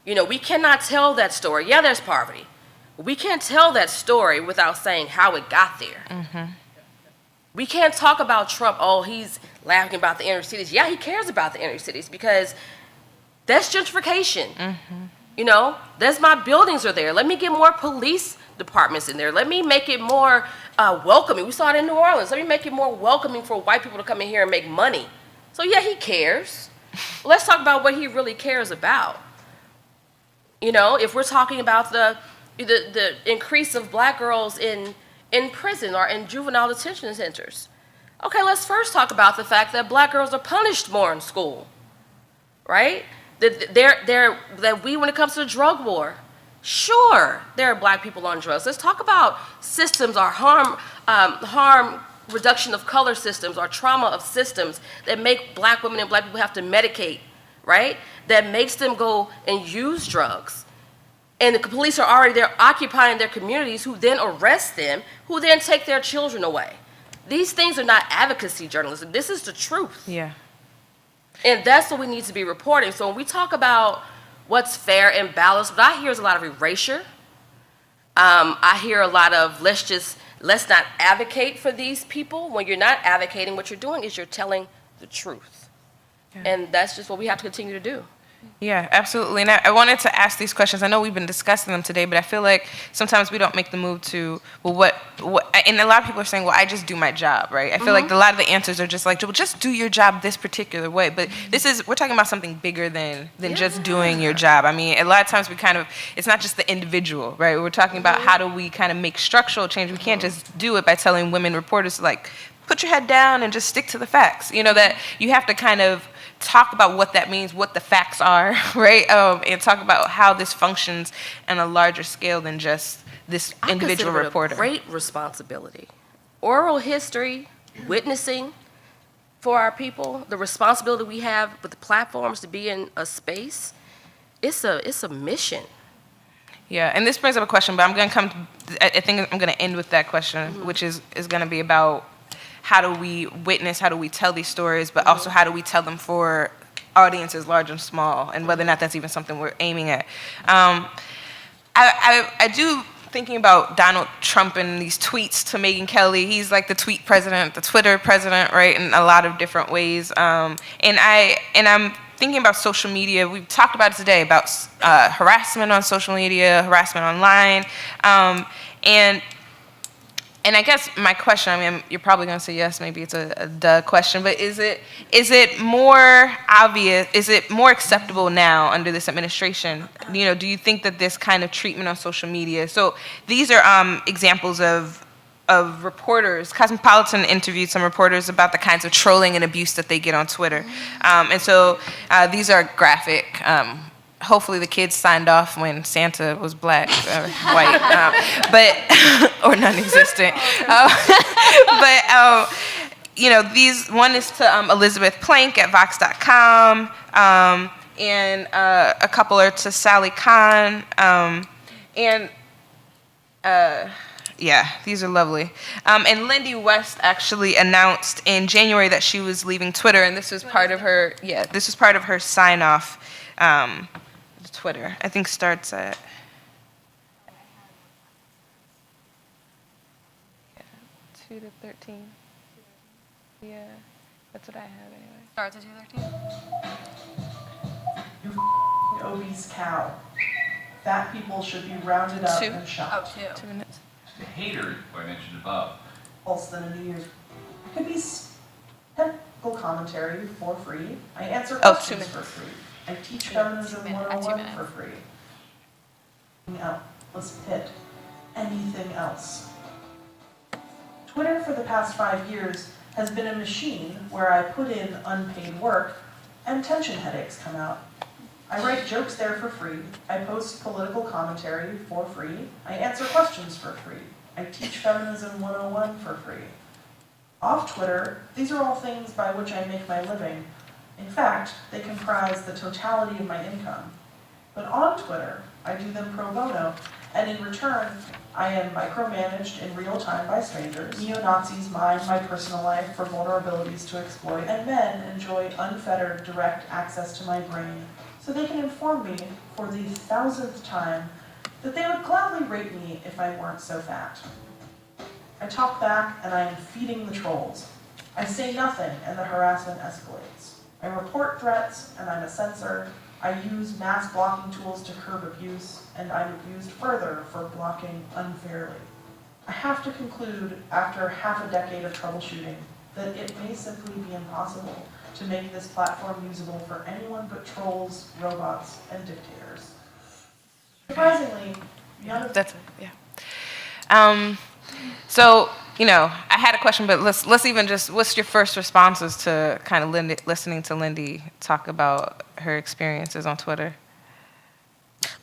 we cannot tell that story. Yeah, there's poverty. We can't tell that story without saying how it got there. Mm-hmm. We can't talk about Trump, he's laughing about the inner cities. Yeah, he cares about the inner cities because that's gentrification. Mm-hmm. That's my buildings are there. Let me get more police departments in there. Let me make it more welcoming. We saw it in New Orleans. Let me make it more welcoming for white people to come in here and make money. So yeah, he cares. Let's talk about what he really cares about. If we're talking about the increase of black girls in prison or in juvenile detention centers. Okay, let's first talk about the fact that black girls are punished more in school, right? That when it comes to the drug war, sure, there are black people on drugs. Let's talk about systems, our harm reduction of color systems, our trauma of systems that make black women and black people have to medicate, right? That makes them go and use drugs. And the police are already there occupying their communities, who then arrest them, who then take their children away. These things are not advocacy journalism. This is the truth. Yeah. And that's what we need to be reporting. So when we talk about what's fair and balanced, what I hear is a lot of erasure. I hear a lot of let's not advocate for these people. When you're not advocating, what you're doing is you're telling the truth. Yeah. And that's just what we have to continue to do. Yeah, absolutely. And I wanted to ask these questions. I know we've been discussing them today, but I feel like sometimes we don't make the move to, what, and a lot of people are saying, I just do my job, right? I feel like a lot of the answers are just like, well, just do your job this particular way. But we're talking about something bigger than just doing your job. I mean, a lot of times it's not just the individual, right? We're talking about how do we kind of make structural change. We can't just do it by telling women reporters to put your head down and just stick to the facts. That you have to kind of talk about what that means, what the facts are, right? And talk about how this functions on a larger scale than just this individual reporter. A great responsibility. Oral history, witnessing for our people, the responsibility we have with the platforms to be in a space, it's a mission. Yeah, and this brings up a question, but I think I'm going to end with that question, which is going to be about how do we witness, how do we tell these stories, but also how do we tell them for audiences large and small, and whether or not that's even something we're aiming at. I do, thinking about Donald Trump and these tweets to Megyn Kelly, he's like the tweet president, the Twitter president, right, in a lot of different ways. And I'm thinking about social media. We've talked about it today, about harassment on social media, harassment online, and I guess my question, I mean, you're probably going to say yes, maybe it's a duh question, but is it more obvious, is it more acceptable now under this administration? Do you think that this kind of treatment on social media, so these are examples of reporters. Cosmopolitan interviewed some reporters about the kinds of trolling and abuse that they get on Twitter. And so these are graphic. Hopefully the kids signed off when Santa was black or white, or non-existent. One is to Elizabeth Plank at Vox.com, and a couple are to Sally Khan. And Yeah, these are lovely. And Lindy West actually announced in January that she was leaving Twitter, and this was part of her. Yeah, this was part of her sign off. Twitter, I think, starts at 2 to 13. Yeah, that's what I have anyway. Starts at 2:13. Obese cow. Fat people should be rounded up and shot. 2 minutes. The hater who I mentioned above. Pulse than a New Year's. It could be technical commentary for free. I answer 2 questions minutes. for free. I teach feminism 101 for free. Let's hit anything else. Twitter for the past 5 years has been a machine where I put in unpaid work and tension headaches come out. I write jokes there for free. I post political commentary for free. I answer questions for free. I teach feminism 101 for free. Off Twitter, these are all things by which I make my living. In fact, they comprise the totality of my income. But on Twitter, I do them pro bono, and in return, I am micromanaged in real time by strangers. Neo-Nazis mine my personal life for vulnerabilities to exploit, and men enjoy unfettered direct access to my brain, so they can inform me for the 1000th time that they would gladly rape me if I weren't so fat. I talk back and I am feeding the trolls. I say nothing and the harassment escalates. I report threats and I'm a censor. I use mass blocking tools to curb abuse, and I'm abused further for blocking unfairly. I have to conclude, after half a decade of troubleshooting, that it may simply be impossible to make this platform usable for anyone but trolls, robots, and dictators. Surprisingly, none of That's it. Yeah. So, you know, I had a question, but let's even just, what's your first responses to kind of listening to Lindy talk about her experiences on Twitter?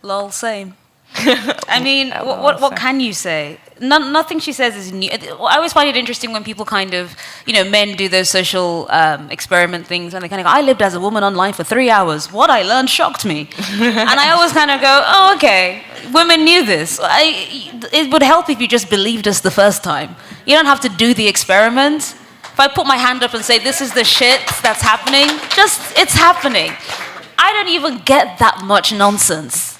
Lol, same. I mean, what can you say? Nothing she says is new. I always find it interesting when people kind of, you know, men do those social experiment things, and they kind of go, I lived as a woman online for 3 hours. What I learned shocked me. And I always kind of go, oh, okay, women knew this. It would help if you just believed us the first time. You don't have to do the experiment. If I put my hand up and say, this is the shit that's happening, it's happening. I don't even get that much nonsense.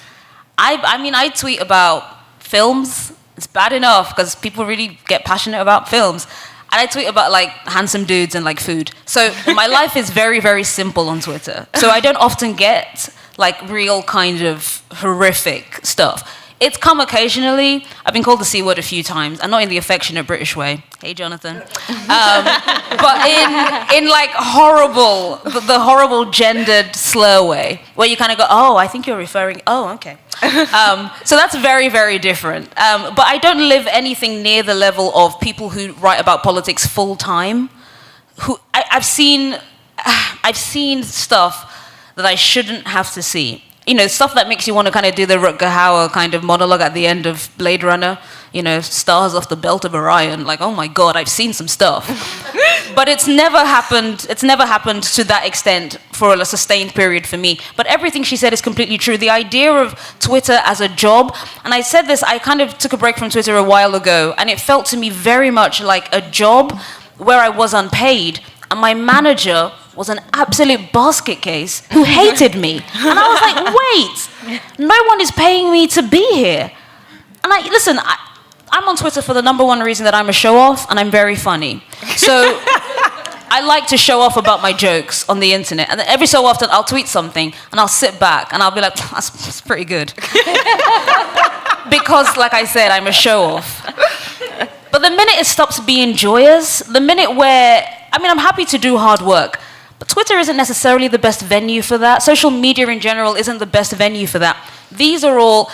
I mean, I tweet about films. It's bad enough because people really get passionate about films. And I tweet about like handsome dudes and like food. So my life is very, very simple on Twitter. So I don't often get like real kind of horrific stuff. It's come occasionally. I've been called the C word a few times, and not in the affectionate British way. Hey, Jonathan. But in like horrible, the horrible gendered slur way, where you kind of go, oh, I think you're referring, oh, okay. So that's very, very different. But I don't live anything near the level of people who write about politics full time. I've seen stuff that I shouldn't have to see. You know, stuff that makes you want to kind of do the Rutger Hauer kind of monologue at the end of Blade Runner. You know, stars off the belt of Orion. Like, oh my God, I've seen some stuff. But it's never happened. It's never happened to that extent for a sustained period for me. But everything she said is completely true. The idea of Twitter as a job, and I said this, I kind of took a break from Twitter a while ago, and it felt to me very much like a job where I was unpaid, and my manager was an absolute basket case who hated me. And I was like, wait, no one is paying me to be here. And I'm on Twitter for the number one reason that I'm a show-off and I'm very funny. So I like to show off about my jokes on the internet. And every so often I'll tweet something and I'll sit back and I'll be like, that's pretty good. Because, like I said, I'm a show-off. But the minute it stops being joyous, the minute where, I mean, I'm happy to do hard work, but Twitter isn't necessarily the best venue for that. Social media in general isn't the best venue for that. These are all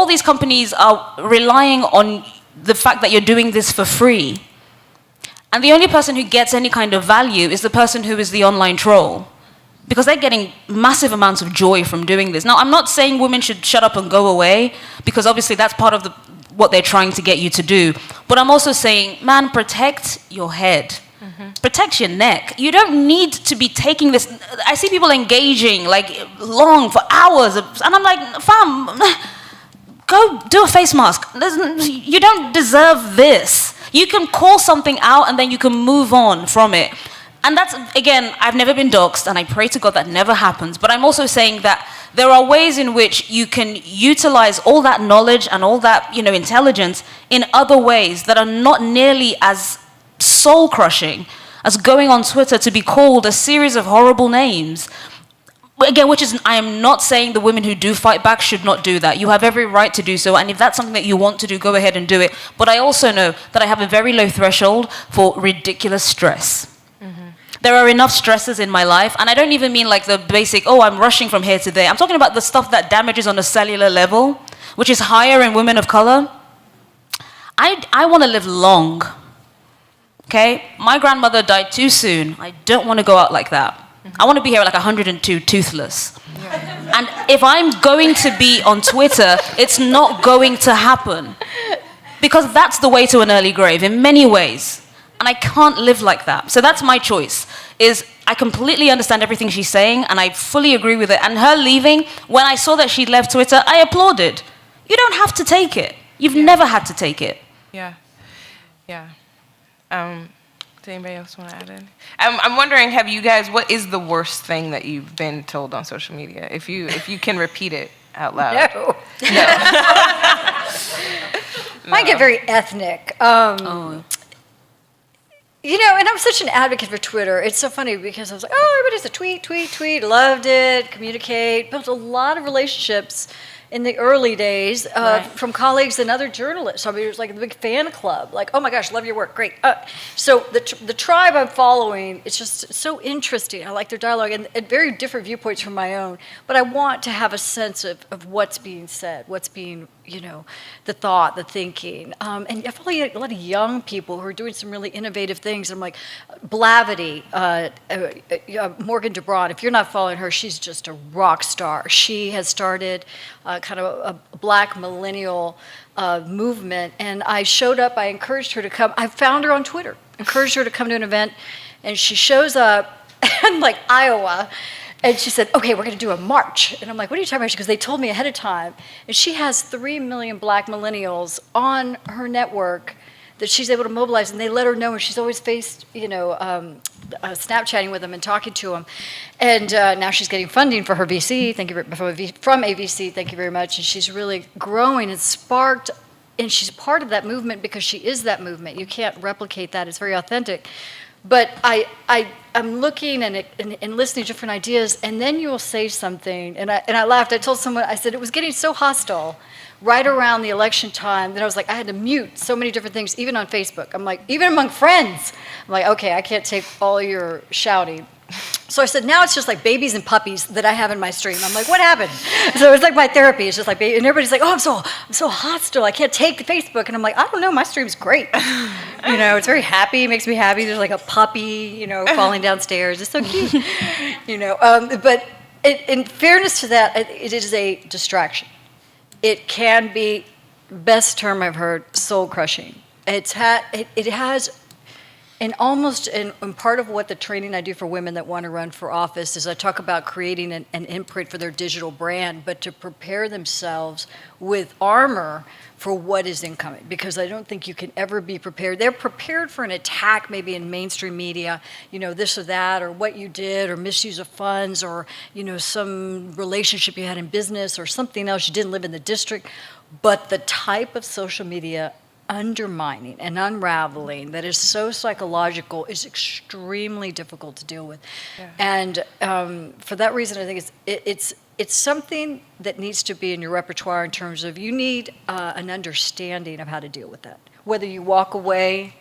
these companies are relying on the fact that you're doing this for free. And the only person who gets any kind of value is the person who is the online troll. Because they're getting massive amounts of joy from doing this. Now, I'm not saying women should shut up and go away, because obviously that's part of what they're trying to get you to do. But I'm also saying, man, protect your head. Protect your neck. You don't need to be taking this. I see people engaging like long for hours, and I'm like, fam, go do a face mask. You don't deserve this. You can call something out and then you can move on from it. And that's, again, I've never been doxxed, and I pray to God that never happens, but I'm also saying that there are ways in which you can utilize all that knowledge and all that, intelligence in other ways that are not nearly as soul-crushing as going on Twitter to be called a series of horrible names. Again, I am not saying the women who do fight back should not do that. You have every right to do so, and if that's something that you want to do, go ahead and do it. But I also know that I have a very low threshold for ridiculous stress. There are enough stresses in my life, and I don't even mean like the basic, I'm rushing from here to there. I'm talking about the stuff that damages on a cellular level, which is higher in women of color. I want to live long, okay? My grandmother died too soon. I don't want to go out like that. I want to be here at like 102, toothless. Yeah. And if I'm going to be on Twitter, it's not going to happen. Because that's the way to an early grave in many ways. And I can't live like that. So that's my choice, is I completely understand everything she's saying, and I fully agree with it. And her leaving, when I saw that she left Twitter, I applauded. You don't have to take it. You've never had to take it. Yeah. Does anybody else want to add in? I'm wondering, what is the worst thing that you've been told on social media? If you can repeat it out loud. No. I get very ethnic. And I'm such an advocate for Twitter. It's so funny because I was like, everybody's a tweet, loved it, communicate, built a lot of relationships in the early days from colleagues and other journalists. I mean, it was like a big fan club, like, oh my gosh, love your work, great. So the tribe I'm following, it's just so interesting. I like their dialogue and very different viewpoints from my own, but I want to have a sense of what's being said, what's being, the thought, the thinking. And I follow a lot of young people who are doing some really innovative things. I'm like, Blavity, Morgan DeBron, if you're not following her, she's just a rock star. She has started kind of a black millennial movement, and I showed up, I encouraged her to come. I found her on Twitter, encouraged her to come to an event, and she shows up in like Iowa, and she said, okay, we're going to do a march. And I'm like, what are you talking about? Because they told me ahead of time. And she has 3 million black millennials on her network that she's able to mobilize, and they let her know, and she's always Snapchatting with them and talking to them. And now she's getting funding for her VC, from AVC, thank you very much. And she's really growing and sparked, and she's part of that movement because she is that movement. You can't replicate that, it's very authentic. But I'm looking and listening to different ideas, and then you will say something, and I laughed. I told someone, I said, it was getting so hostile right around the election time that I was like, I had to mute so many different things, even on Facebook. I'm like, even among friends, I'm like, okay, I can't take all your shouting. So I said, now it's just like babies and puppies that I have in my stream. I'm like, what happened? So it's like my therapy. It's just like, and everybody's like, I'm so hostile. I can't take Facebook. And I'm like, I don't know, my stream's great. It's very happy, makes me happy. There's like a puppy, falling downstairs. It's so cute. But in fairness to that, it is a distraction. It can be, best term I've heard, soul crushing. It has. And part of what the training I do for women that want to run for office is I talk about creating an imprint for their digital brand, but to prepare themselves with armor for what is incoming, because I don't think you can ever be prepared. They're prepared for an attack maybe in mainstream media, this or that, or what you did, or misuse of funds, or, some relationship you had in business, or something else, you didn't live in the district. But the type of social media undermining and unraveling that is so psychological is extremely difficult to deal with. Yeah. And for that reason, I think it's something that needs to be in your repertoire in terms of you need an understanding of how to deal with that. Whether you walk away,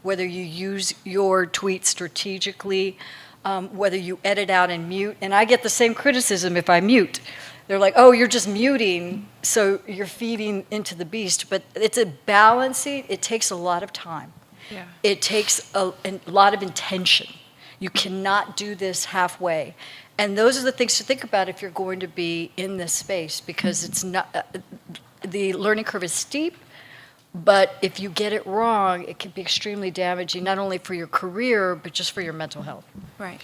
whether you use your tweets strategically, whether you edit out and mute. And I get the same criticism if I mute. They're like, oh, you're just muting, so you're feeding into the beast. But it's a balancing. It takes a lot of time. Yeah. It takes a lot of intention. You cannot do this halfway. And those are the things to think about if you're going to be in this space, because it's not the learning curve is steep, but if you get it wrong, it can be extremely damaging, not only for your career, but just for your mental health. Right.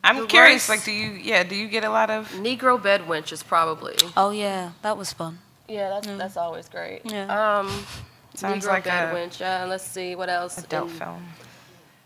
I'm curious, like, do you get a lot of... Negro bedwench is probably. Oh yeah, that was fun. Yeah, that's always great. Yeah. Sounds Negro like bedwench. Let's see, what else? adult film.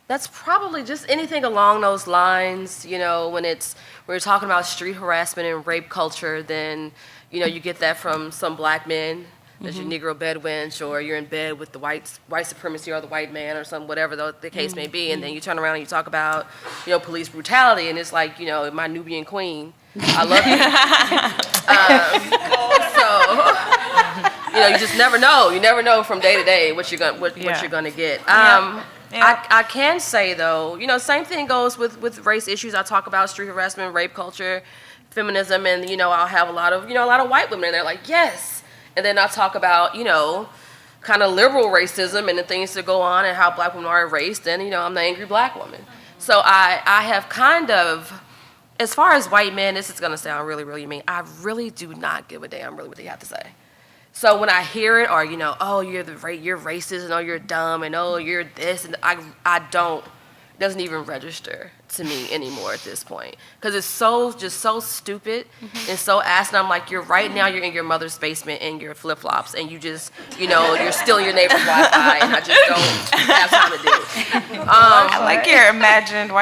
That's probably just anything along those lines. You know, when you're talking about street harassment and rape culture, then, you know, you get that from some black men. As your Negro bedwench, or you're in bed with the white supremacy or the white man or something, whatever the case may be, and then you turn around and you talk about, you know, police brutality, and it's like, you know, my Nubian queen, I love you. So, you know, you just never know. You never know from day to day what you're gonna get. I can say though, you know, same thing goes with race issues. I talk about street harassment, rape culture, feminism, and, you know, I'll have a lot of white women, and they're like, yes. And then I talk about, you know, kind of liberal racism and the things that go on and how black women are erased, and, you know, I'm the angry black woman. So I have kind of, as far as white men, this is going to sound really, really mean, I really do not give a damn really what they have to say. So when I hear it, or, you know, oh, you're racist, and oh, you're dumb, and oh, you're this, and I don't, it doesn't even register to me anymore at this point, because it's so stupid and so asinine. I'm like, you're in your mother's basement in your flip-flops, and you just, you know, you're stealing your neighbor's Wi-Fi, and I just don't have time to do it. I like your imagined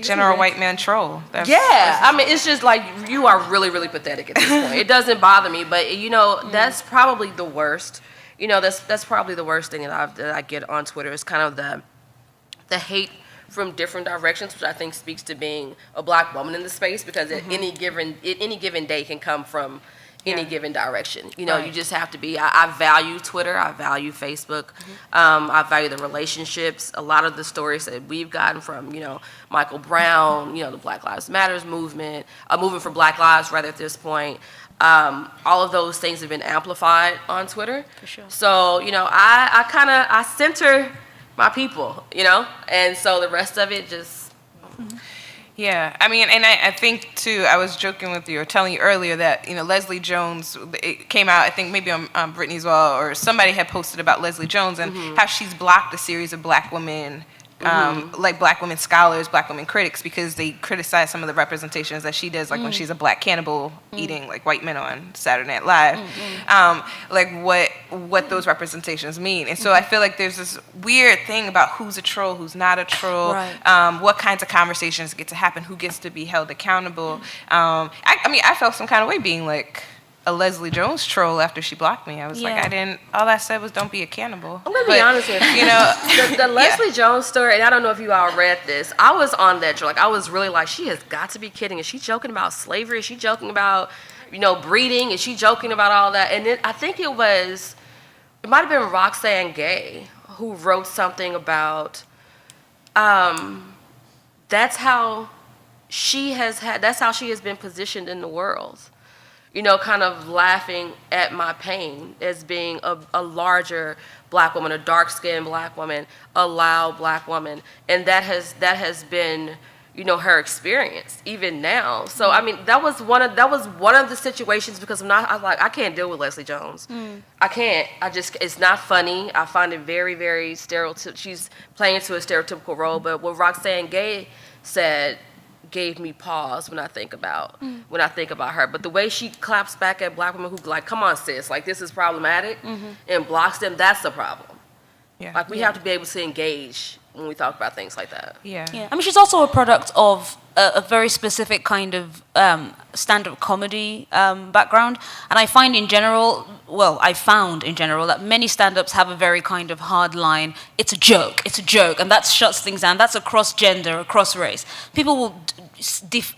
general white man troll. I mean, it's just like, you are really, really pathetic at this point. It doesn't bother me, but, you know, that's probably the worst. You know, that's probably the worst thing that I get on Twitter, is kind of the hate from different directions, which I think speaks to being a black woman in the space, because at any given day can come from any given direction. You know, you just have to be. I value Twitter. I value Facebook. I value the relationships. A lot of the stories that we've gotten from, you know, Michael Brown, you know, the Black Lives Matters movement, movement for Black Lives, rather, at this point. All of those things have been amplified on Twitter. For sure. So, you know, I center my people, you know, and so the rest of it just. Yeah, I mean, and I think too, I was joking with you or telling you earlier that, you know, Leslie Jones, it came out, I think maybe on Brittany as well, or somebody had posted about Leslie Jones and how she's blocked a series of black women, like black women scholars, black women critics, because they criticize some of the representations that she does, like when she's a black cannibal eating like white men on Saturday Night Live, like what those representations mean. And so I feel like there's this weird thing about who's a troll, who's not a troll, what kinds of conversations get to happen, who gets to be held accountable. I mean, I felt some kind of way being like a Leslie Jones troll after she blocked me. I was like, all I said was don't be a cannibal. I'm gonna be honest with you. You know, the Leslie Jones story, and I don't know if you all read this, I was on that troll. Like, I was really like, she has got to be kidding. Is she joking about slavery? Is she joking about, you know, breeding? Is she joking about all that? And then I think it might have been Roxane Gay who wrote something about, that's how she has been positioned in the world. You know, kind of laughing at my pain as being a larger black woman, a dark-skinned black woman, a loud black woman, and that has been, you know, her experience even now. So I mean, that was one of the situations, because I can't deal with Leslie Jones. I can't. It's not funny. I find it very, very stereotypical. She's playing into a stereotypical role. But what Roxane Gay said gave me pause when I think about her. But the way she claps back at black women who like, come on, sis, like, this is problematic, and blocks them, that's the problem. Like, we have to be able to engage when we talk about things like that. Yeah. I mean, she's also a product of a very specific kind of stand-up comedy background. And I found in general that many stand-ups have a very kind of hard line. It's a joke, and that shuts things down. That's across gender, across race. People will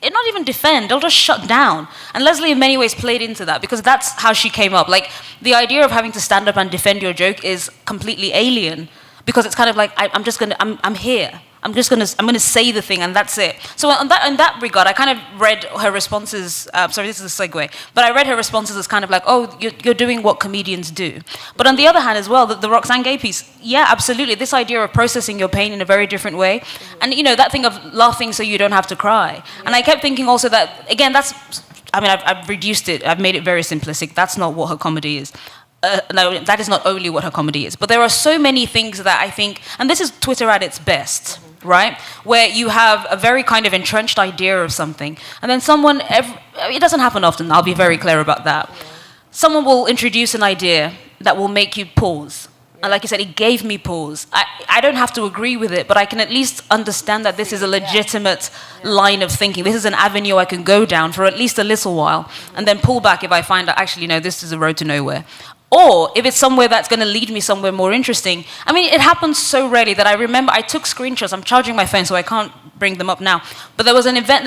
not even defend, they'll just shut down. And Leslie in many ways played into that, because that's how she came up. Like, the idea of having to stand up and defend your joke is completely alien, because it's kind of like, I'm here. I'm gonna say the thing, and that's it. So in that regard, I kind of read her responses. Sorry, this is a segue. But I read her responses as kind of like, oh, you're doing what comedians do. But on the other hand, as well, the Roxane Gay piece, yeah, absolutely. This idea of processing your pain in a very different way, and you know, that thing of laughing so you don't have to cry. And I kept thinking also that, again, I've reduced it. I've made it very simplistic. That's not what her comedy is. No, that is not only what her comedy is. But there are so many things that I think, and this is Twitter at its best. right? Where you have a very kind of entrenched idea of something, and then someone, it doesn't happen often, I'll be very clear about that. Someone will introduce an idea that will make you pause. And like you said, it gave me pause. I don't have to agree with it, but I can at least understand that this is a legitimate line of thinking. This is an avenue I can go down for at least a little while, and then pull back if I find that actually, no, this is a road to nowhere. Or if it's somewhere that's going to lead me somewhere more interesting. I mean, it happens so rarely that I remember I took screenshots. I'm charging my phone, so I can't bring them up now. But there was an event,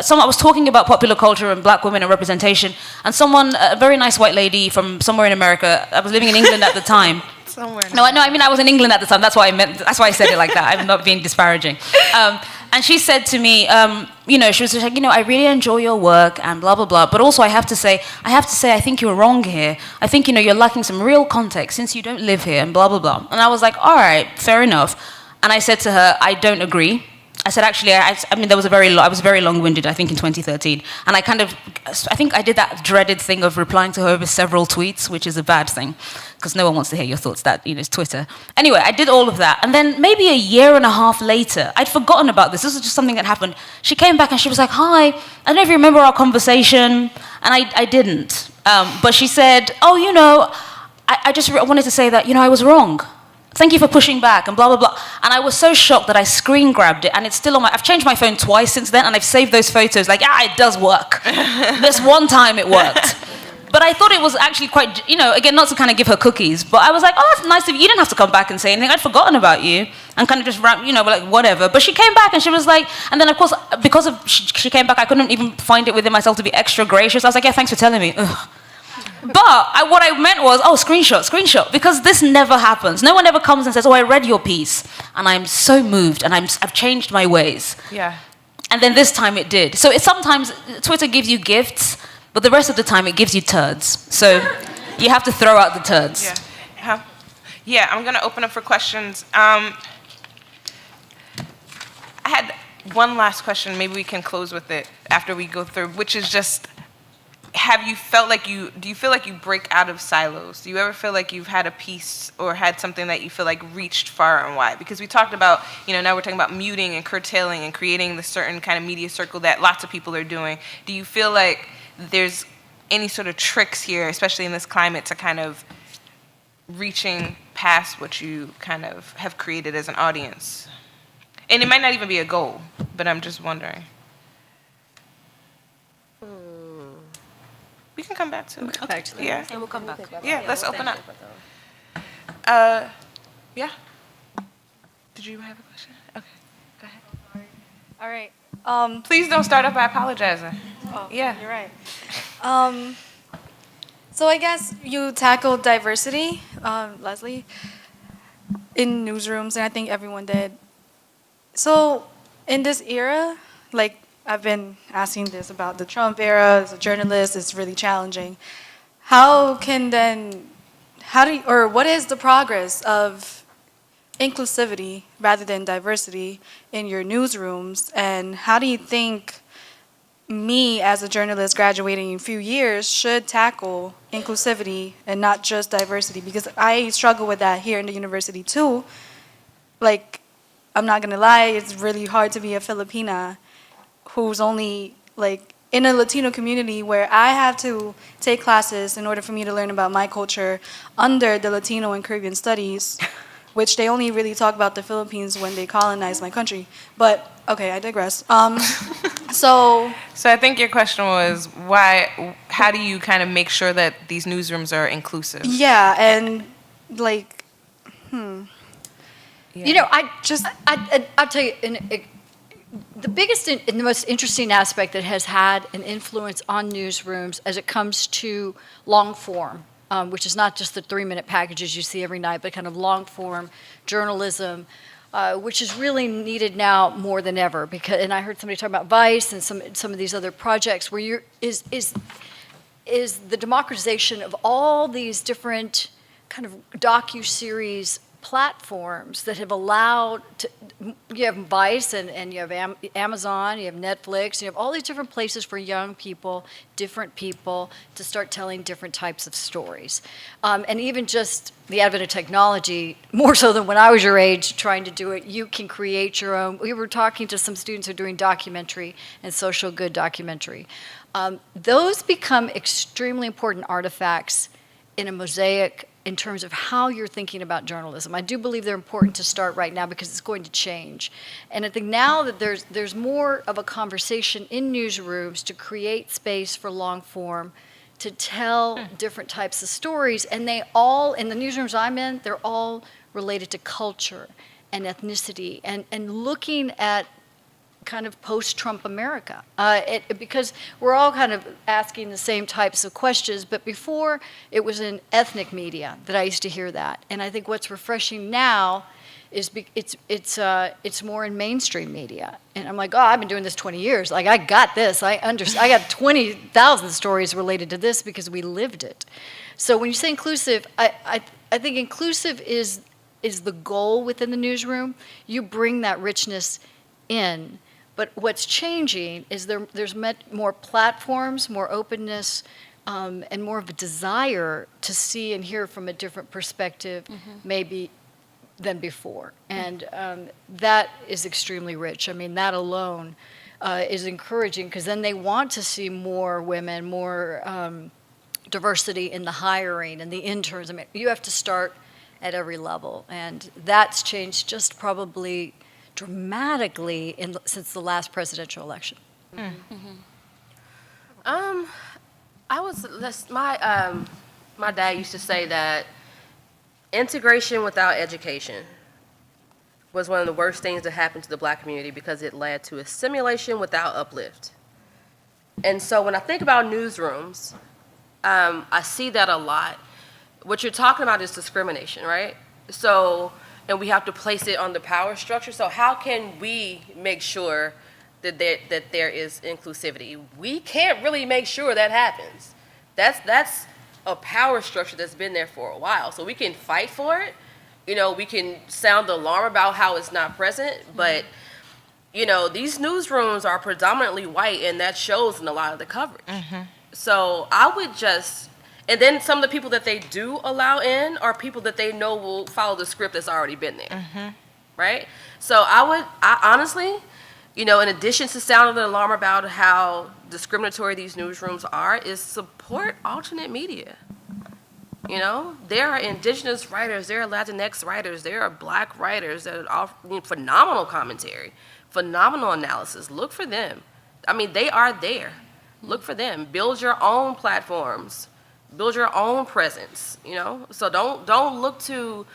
someone was talking about popular culture and black women and representation, and someone, a very nice white lady from somewhere in America, I was living in England at the time. I mean I was in England at the time. That's why I said it like that. I'm not being disparaging. And she said to me, she was like, I really enjoy your work and blah, blah, blah. But also I have to say, I think you're wrong here. I think, you're lacking some real context since you don't live here and blah, blah, blah. And I was like, all right, fair enough. And I said to her, I don't agree. I said, actually, I was very long-winded, I think, in 2013. And I think I did that dreaded thing of replying to her over several tweets, which is a bad thing, because no one wants to hear your thoughts, it's Twitter. Anyway, I did all of that. And then maybe a year and a half later, I'd forgotten about this. This was just something that happened. She came back and she was like, hi, I don't know if you remember our conversation. And I didn't. But she said, I just wanted to say that, I was wrong. Thank you for pushing back and blah, blah, blah. And I was so shocked that I screen grabbed it, and it's still on I've changed my phone twice since then, and I've saved those photos like, it does work. This one time it worked. But I thought it was actually quite, again, not to kind of give her cookies, but I was like, that's nice of you. You didn't have to come back and say anything. I'd forgotten about you. And kind of just, like, whatever. But she came back and she was like, and then of course, because she came back, I couldn't even find it within myself to be extra gracious. I was like, yeah, thanks for telling me. Ugh. But what I meant was, screenshot, because this never happens. No one ever comes and says, I read your piece, and I'm so moved, and I've changed my ways. Yeah. And then this time it did. So sometimes Twitter gives you gifts, but the rest of the time it gives you turds. So you have to throw out the turds. Yeah, I'm going to open up for questions. I had one last question. Maybe we can close with it after we go through, which is just, do you feel like you break out of silos? Do you ever feel like you've had a piece or had something that you feel like reached far and wide? Because we talked about, now we're talking about muting and curtailing and creating the certain kind of media circle that lots of people are doing. Do you feel like there's any sort of tricks here, especially in this climate, to kind of reaching past what you kind of have created as an audience? And it might not even be a goal, but I'm just wondering. We can come back to it. We'll come back to that. Yeah. Yeah, we'll come back. Yeah, let's open up. Yeah. Did you have a question? Okay, go ahead. All right. Please don't start up by apologizing. Oh, Yeah. you're right. So I guess you tackled diversity, Leslie, in newsrooms, and I think everyone did. So in this era, like, I've been asking this about the Trump era as a journalist. It's really challenging. What is the progress of inclusivity rather than diversity in your newsrooms? And how do you think me as a journalist graduating in a few years should tackle inclusivity and not just diversity? Because I struggle with that here in the university too. Like, I'm not gonna lie, it's really hard to be a Filipina who's only like in a Latino community where I have to take classes in order for me to learn about my culture under the Latino and Caribbean studies, which they only really talk about the Philippines when they colonized my country. But okay, I digress. So I think your question was how do you kind of make sure that these newsrooms are inclusive? Yeah, and like, Yeah. I'll tell you, the biggest and the most interesting aspect that has had an influence on newsrooms as it comes to long form, which is not just the 3-minute packages you see every night, but kind of long form journalism, which is really needed now more than ever. And I heard somebody talk about Vice and some of these other projects where is the democratization of all these different kind of docu-series platforms that have allowed, you have Vice and you have Amazon, you have Netflix, you have all these different places for young people, different people, to start telling different types of stories. And even just the advent of technology, more so than when I was your age trying to do it, you can create your own. We were talking to some students who are doing documentary and social good documentary. Those become extremely important artifacts in a mosaic in terms of how you're thinking about journalism. I do believe they're important to start right now because it's going to change. And I think now that there's more of a conversation in newsrooms to create space for long form, to tell different types of stories, and they all, in the newsrooms I'm in, they're all related to culture and ethnicity and looking at kind of post-Trump America. Because we're all kind of asking the same types of questions, but before it was in ethnic media that I used to hear that. And I think what's refreshing now is it's more in mainstream media. And I'm like, oh, I've been doing this 20 years. Like, I got this. I got 20,000 stories related to this because we lived it. So when you say inclusive, I think inclusive is the goal within the newsroom. You bring that richness in. But what's changing is there's more platforms, more openness, and more of a desire to see and hear from a different perspective, maybe than before. And that is extremely rich. I mean, that alone is encouraging, because then they want to see more women, more diversity in the hiring and the interns. I mean, you have to start at every level. And that's changed just probably dramatically since the last presidential election. My dad used to say that integration without education was one of the worst things that happened to the Black community because it led to assimilation without uplift. And so when I think about newsrooms, I see that a lot. What you're talking about is discrimination, right? So, and we have to place it on the power structure. So how can we make sure that there is inclusivity? We can't really make sure that happens. That's a power structure that's been there for a while. So we can fight for it. You know, we can sound the alarm about how it's not present, but you know, these newsrooms are predominantly white, and that shows in a lot of the coverage. So I would just, and then some of the people that they do allow in are people that they know will follow the script that's already been there, right? So I honestly, you know, in addition to sounding the alarm about how discriminatory these newsrooms are, is support alternate media. You know, there are indigenous writers, there are Latinx writers, there are Black writers that are offering phenomenal commentary, phenomenal analysis. Look for them. I mean, they are there. Look for them. Build your own platforms. Build your own presence, you know? So don't look to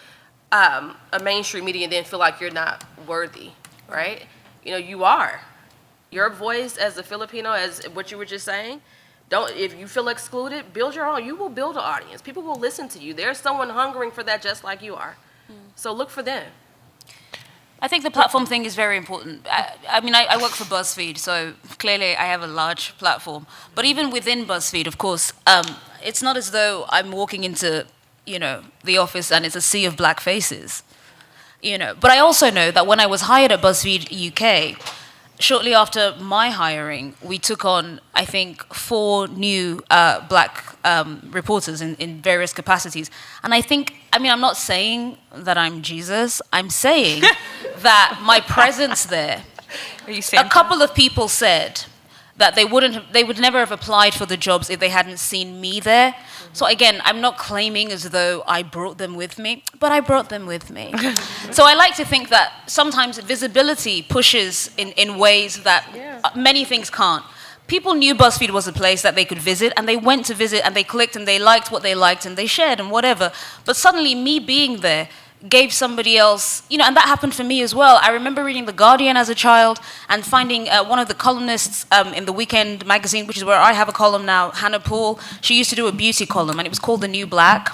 a mainstream media and then feel like you're not worthy, right? You know, you are. Your voice as a Filipino, as what you were just saying, if you feel excluded, build your own. You will build an audience. People will listen to you. There's someone hungering for that just like you are. So look for them. I think the platform thing is very important. I mean, I work for BuzzFeed, so clearly I have a large platform. But even within BuzzFeed, of course, it's not as though I'm walking into, you know, the office and it's a sea of Black faces, you know. But I also know that when I was hired at BuzzFeed UK, shortly after my hiring, we took on, I think, 4 new Black reporters in various capacities. And I think, I mean, I'm not saying that I'm Jesus. I'm saying that my presence there, a couple of people said that they would never have applied for the jobs if they hadn't seen me there. So again, I'm not claiming as though I brought them with me, but I brought them with me. So I like to think that sometimes visibility pushes in ways that many things can't. People knew BuzzFeed was a place that they could visit, and they went to visit, and they clicked, and they liked what they liked, and they shared, and whatever. But suddenly, me being there gave somebody else, you know, and that happened for me as well. I remember reading The Guardian as a child and finding one of the columnists in the Weekend magazine, which is where I have a column now, Hannah Poole. She used to do a beauty column, and it was called The New Black.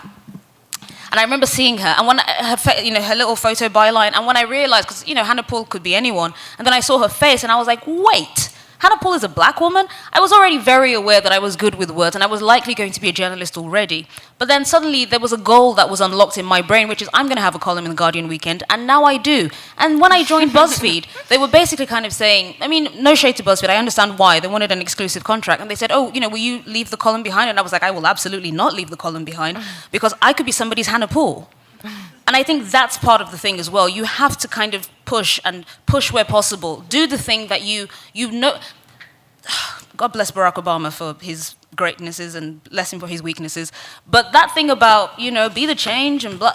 And I remember seeing her, and when her little photo byline, and when I realized, because, you know, Hannah Poole could be anyone, and then I saw her face, and I was like, wait, Hannah Paul is a black woman. I was already very aware that I was good with words and I was likely going to be a journalist already. But then suddenly there was a goal that was unlocked in my brain, which is I'm going to have a column in the Guardian Weekend, and now I do. And when I joined BuzzFeed, they were basically kind of saying, I mean, no shade to BuzzFeed, I understand why. They wanted an exclusive contract. And they said, oh, will you leave the column behind? And I was like, I will absolutely not leave the column behind because I could be somebody's Hannah Paul. And I think that's part of the thing as well. You have to kind of push where possible. Do the thing that you know. God bless Barack Obama for his greatnesses and bless him for his weaknesses. But that thing about, be the change and blah,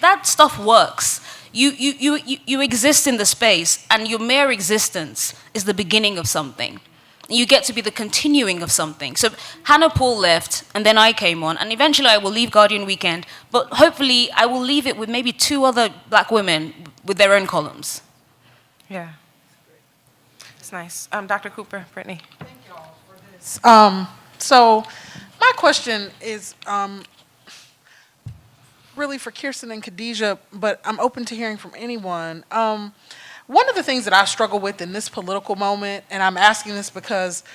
that stuff works. You exist in the space, and your mere existence is the beginning of something. You get to be the continuing of something. So Hannah Paul left, and then I came on, and eventually I will leave Guardian Weekend, but hopefully I will leave it with maybe 2 other black women with their own columns. Yeah. It's nice. Dr. Cooper, Brittany. Thank you all for this. So my question is really for Kirsten and Khadijah, but I'm open to hearing from anyone. One of the things that I struggle with in this political moment, and I'm asking this because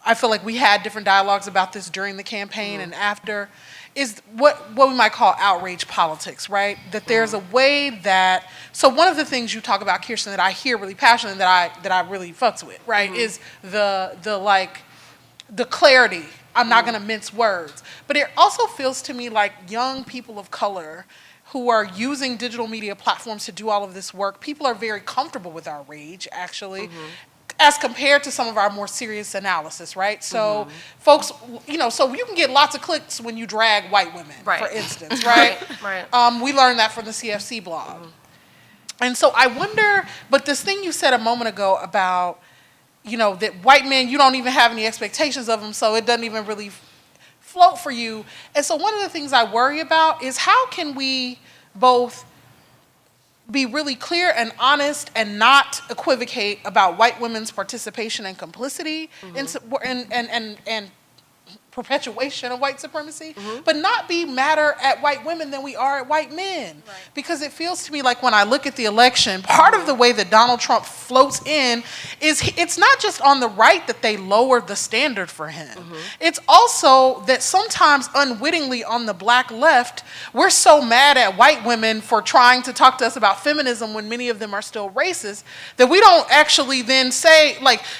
I feel like we had different dialogues about this during the campaign and after, is what we might call outrage politics, right? That there's a way that, so one of the things you talk about, Kirsten, that I hear really passionately, that I really fucks with, right, is the clarity. I'm not gonna mince words. But it also feels to me like young people of color who are using digital media platforms to do all of this work, people are very comfortable with our rage, actually, as compared to some of our more serious analysis, right? So folks, so you can get lots of clicks when you drag white women, for instance, right? Right. We learned that from the CFC blog. And so I wonder, but this thing you said a moment ago about, that white men, you don't even have any expectations of them, so it doesn't even really float for you. And so one of the things I worry about is how can we both be really clear and honest and not equivocate about white women's participation and complicity and perpetuation of white supremacy, but not be madder at white women than we are at white men. Right. Because it feels to me like when I look at the election, part of the way that Donald Trump floats in is it's not just on the right that they lowered the standard for him. It's also that sometimes unwittingly on the black left, we're so mad at white women for trying to talk to us about feminism when many of them are still racist, that we don't actually then say,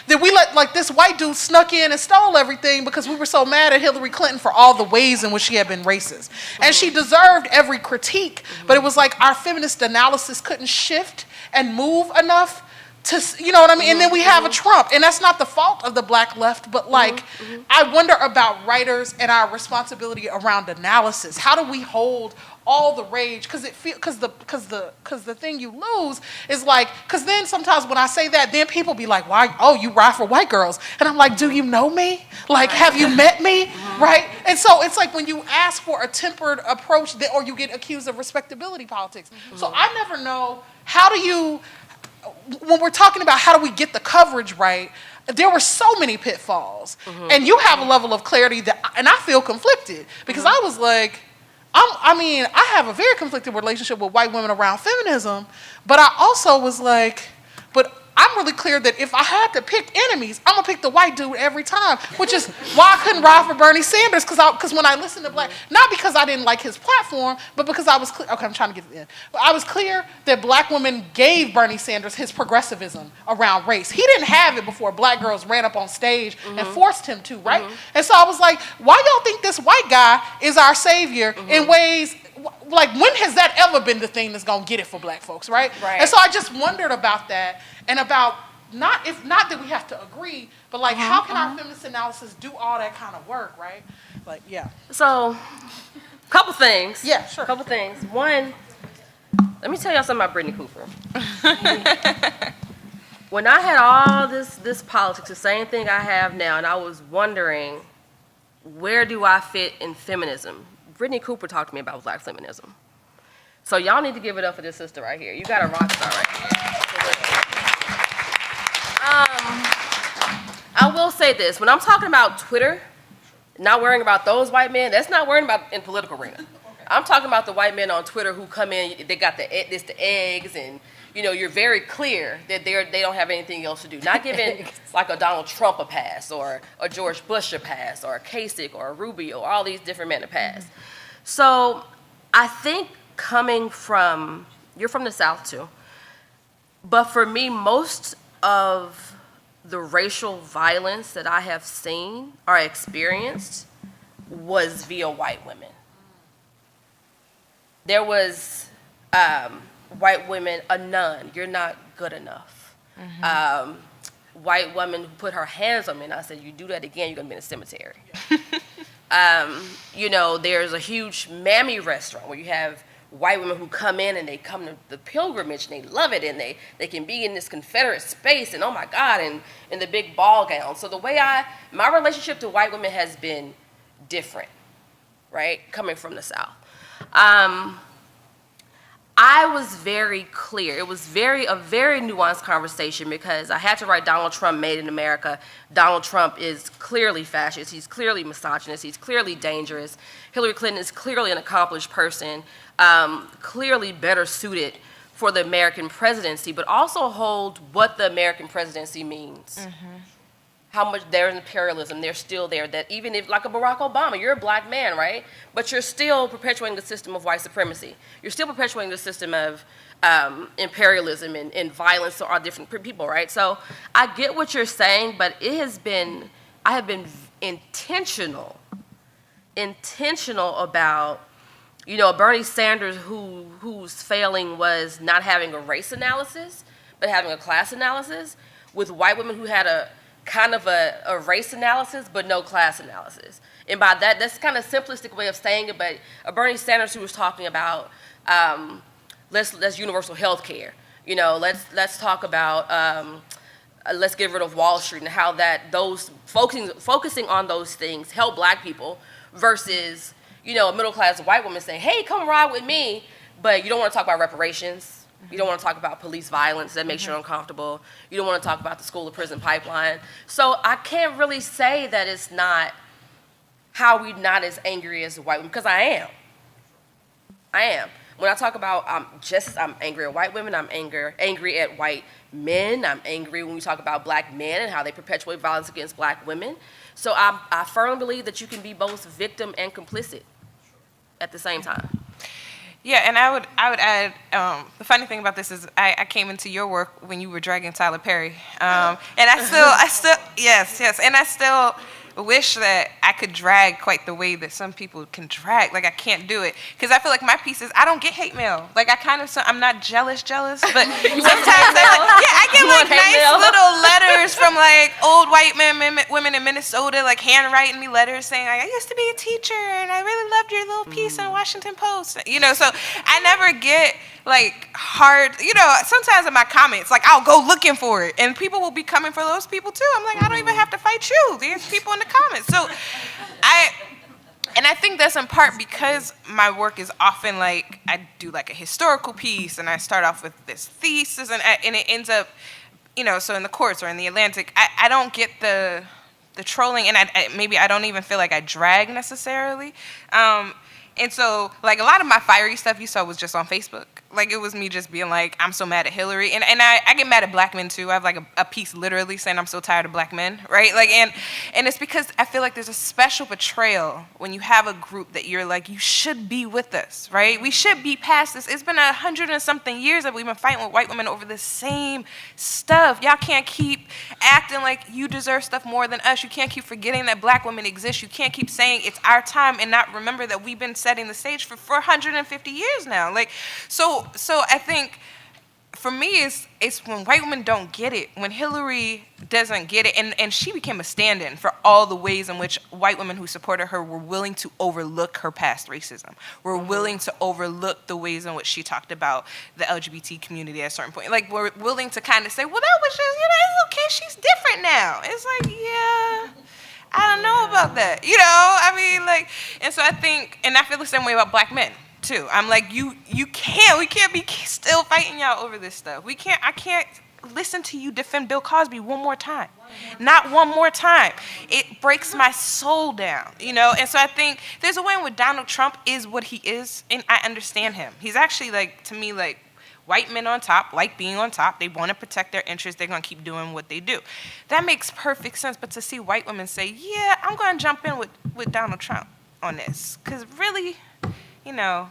that we let, this white dude snuck in and stole everything because we were so mad at Hillary Clinton for all the ways in which she had been racist. And she deserved every critique, but it was like our feminist analysis couldn't shift and move enough to, you know what I mean? And then we have a Trump, and that's not the fault of the black left, but I wonder about writers and our responsibility around analysis. How do we hold all the rage? Because the thing you lose is because then sometimes when I say that, then people be like, why? Oh, you ride for white girls, and I'm like, do you know me? Have you met me? Right? And so it's like when you ask for a tempered approach, or you get accused of respectability politics. So I never know when we're talking about how do we get the coverage right, there were so many pitfalls. And you have a level of clarity and I feel conflicted because I was like, I have a very conflicted relationship with white women around feminism, but I also was like, but I'm really clear that if I had to pick enemies, I'm gonna pick the white dude every time, which is why I couldn't ride for Bernie Sanders, because when I listened to black, not because I didn't like his platform, but because I was clear, okay, I'm trying to get it in. I was clear that black women gave Bernie Sanders his progressivism around race. He didn't have it before black girls ran up on stage and forced him to, right? And so I was like, why y'all think this white guy is our savior in ways, when has that ever been the thing that's gonna get it for black folks, right? And so I just wondered about that, and about not that we have to agree, but how can our feminist analysis do all that kind of work, right? So, couple things. Yeah, sure. Couple things. One, let me tell y'all something about Brittany Cooper. When I had all this politics, the same thing I have now, and I was wondering, where do I fit in feminism? Brittany Cooper talked to me about black feminism. So y'all need to give it up for this sister right here. You got a rock star right here. I will say this. When I'm talking about Twitter, not worrying about those white men, that's not worrying about in political arena. I'm talking about the white men on Twitter who come in, they got the eggs and you're very clear that they don't have anything else to do. Not giving like a Donald Trump a pass, or a George Bush a pass, or a Kasich, or a Rubio, all these different men a pass. So I think you're from the South too, but for me, most of the racial violence that I have seen or experienced was via white women. There was white women, a nun, you're not good enough. White woman who put her hands on me, and I said, you do that again, you're gonna be in a cemetery. There's a huge Mammy restaurant where you have white women who come in and they come to the pilgrimage and they love it, and they can be in this Confederate space and oh my God, and in the big ball gown. So my relationship to white women has been different, right? Coming from the South. I was very clear. It was a very nuanced conversation because I had to write Donald Trump Made in America. Donald Trump is clearly fascist. He's clearly misogynist. He's clearly dangerous. Hillary Clinton is clearly an accomplished person, clearly better suited for the American presidency, but also hold what the American presidency means. How much their imperialism, they're still there. That even if, like a Barack Obama, you're a black man, right? But you're still perpetuating the system of white supremacy. You're still perpetuating the system of imperialism and violence to all different people, right? So I get what you're saying, but I have been intentional about, Bernie Sanders, whose failing was not having a race analysis, but having a class analysis, with white women who had a kind of a race analysis, but no class analysis. And by that's kind of simplistic way of saying it, but Bernie Sanders who was talking about let's universal health care. Let's talk about let's get rid of Wall Street, and how those focusing on those things help black people versus, a middle-class white woman saying, hey, come ride with me, but you don't want to talk about reparations. You don't want to talk about police violence. That makes you uncomfortable. You don't want to talk about the school to prison pipeline. So I can't really say that it's not how we not as angry as white women, because I am. When I talk about I'm angry at white women, I'm angry at white men, I'm angry when we talk about black men and how they perpetuate violence against black women. So I firmly believe that you can be both victim and complicit at the same time. Yeah, and I would add, the funny thing about this is I came into your work when you were dragging Tyler Perry. And I still, yes, and I still wish that I could drag quite the way that some people can drag. Like, I can't do it. Because I feel like my pieces, I don't get hate mail. Like, I'm not jealous, but sometimes I get like nice little letters from like old white women in Minnesota, like handwriting me letters saying, like, I used to be a teacher and I really loved your little piece in Washington Post. So I never get like hard, sometimes in my comments, like I'll go looking for it and people will be coming for those people too. I'm like, I don't even have to fight you. There's people in the comments. So I think that's in part because my work is often like, I do like a historical piece and I start off with this thesis and it ends up, so in the courts or in the Atlantic, I don't get the trolling, and maybe I don't even feel like I drag necessarily. And so, like, a lot of my fiery stuff you saw was just on Facebook. Like, it was me just being like, I'm so mad at Hillary. And I get mad at black men, too. I have, like, a piece literally saying I'm so tired of black men, right? Like, and it's because I feel like there's a special betrayal when you have a group that you're like, you should be with us, right? We should be past this. It's been 100 and something years that we've been fighting with white women over the same stuff. Y'all can't keep acting like you deserve stuff more than us. You can't keep forgetting that black women exist. You can't keep saying it's our time and not remember that we've been setting the stage for 450 years now. Like, so I think for me it's when white women don't get it, when Hillary doesn't get it, and she became a stand-in for all the ways in which white women who supported her were willing to overlook her past racism, were willing to overlook the ways in which she talked about the LGBT community at a certain point. Like, we're willing to kind of say, well, that was just, it's okay, she's different now. It's like, yeah, I don't know about that, and so I think, and I feel the same way about black men too. I'm like, we can't be still fighting y'all over this stuff. I can't listen to you defend Bill Cosby one more time. Not one more time. It breaks my soul down, and so I think there's a way in which Donald Trump is what he is, and I understand him. He's actually, like, to me, like, white men on top like being on top. They want to protect their interests. They're going to keep doing what they do. That makes perfect sense. But to see white women say, yeah, I'm going to jump in with Donald Trump on this. Because really, you know,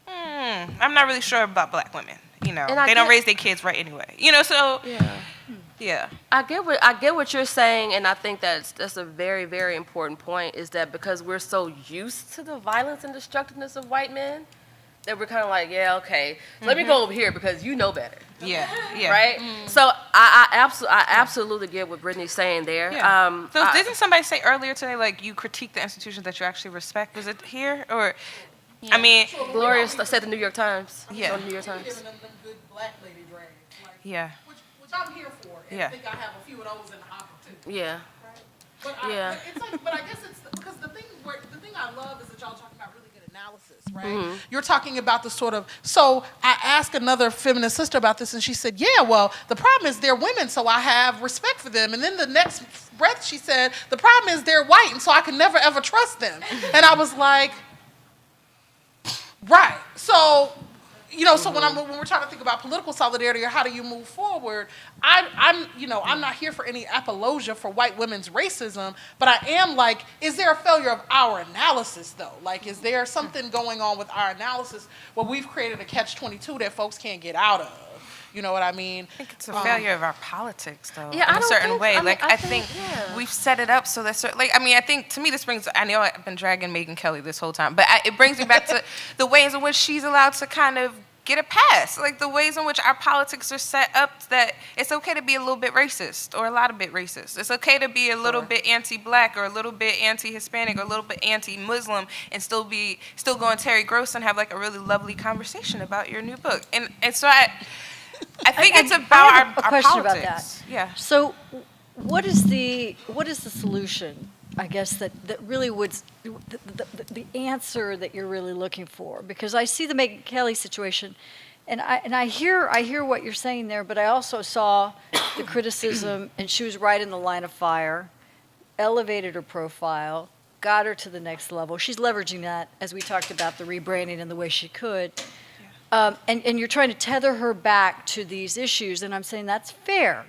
I'm not really sure about black women. You know, they don't raise their kids right anyway. You know, so yeah. I get what you're saying, and I think that's a very, very important point. Is that because we're so used to the violence and destructiveness of white men, that we're kind of like, yeah, okay, let me go over here because you know better. Yeah. Right. So I absolutely get what Brittany's saying there. Yeah. So didn't somebody say earlier today, like, you critique the institutions that you actually respect? Was it here or? I mean, Gloria said the New York Times. Yeah. On the New York Times. Giving them good black lady drags. Like, yeah. Which I'm here for. And I think I have a few of those in the hopper too. Yeah. But I guess it's because the thing I love is that y'all talking about really good analysis, right? Mm-hmm. You're talking about the sort of, so I asked another feminist sister about this and she said, yeah, well, the problem is they're women, so I have respect for them. And then the next breath she said, the problem is they're white, and so I can never ever trust them. And I was like, right. So, you know, so when we're trying to think about political solidarity or how do you move forward, I'm not here for any apologia for white women's racism, but I am like, is there a failure of our analysis though? Like, is there something going on with our analysis where we've created a catch-22 that folks can't get out of? You know what I mean? I think it's a failure of our politics, though, yeah, in a certain way. I think we've set it up so that, I think, to me, this brings, I know I've been dragging Megyn Kelly this whole time, but it brings me back to the ways in which she's allowed to kind of get a pass, like the ways in which our politics are set up that it's okay to be a little bit racist or a lot of bit racist. It's okay to be a little bit anti-black or a little bit anti-Hispanic or a little bit anti-Muslim and still go on Terry Gross and have like a really lovely conversation about your new book. And so I think it's about I have a our question politics. about that. Yeah. So, what is the solution? I guess that really would the answer that you're really looking for, because I see the Megyn Kelly situation, and I hear what you're saying there, but I also saw the criticism, and she was right in the line of fire, elevated her profile, got her to the next level. She's leveraging that, as we talked about the rebranding and the way she could. And you're trying to tether her back to these issues, and I'm saying that's fair,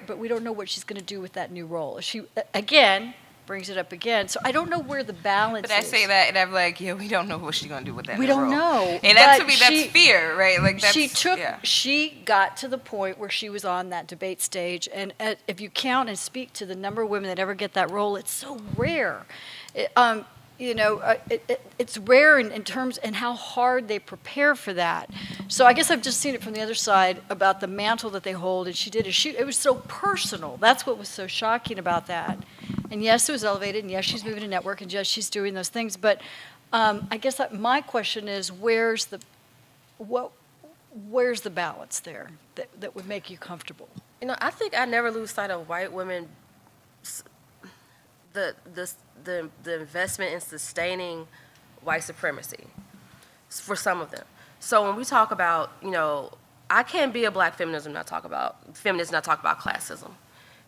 but we don't know what she's going to do with that new role. She, again, brings it up again, so I don't know where the balance is. But I say that, and I'm like, yeah, we don't know what she's going to do with that We new don't role. know. And that, to me, that's fear, right? Like, that's, she got to the point where she was on that debate stage, and if you count and speak to the number of women that ever get that role, it's so rare. It's rare in terms and how hard they prepare for that. So I guess I've just seen it from the other side about the mantle that they hold, and she did it was so personal. That's what was so shocking about that. And yes, it was elevated, and yes, she's moving to network, and yes, she's doing those things. But I guess my question is, where's the balance there that would make you comfortable? You know, I think I never lose sight of white women. The investment in sustaining white supremacy for some of them. So when we talk about, I can't be a black feminist and not talk about classism.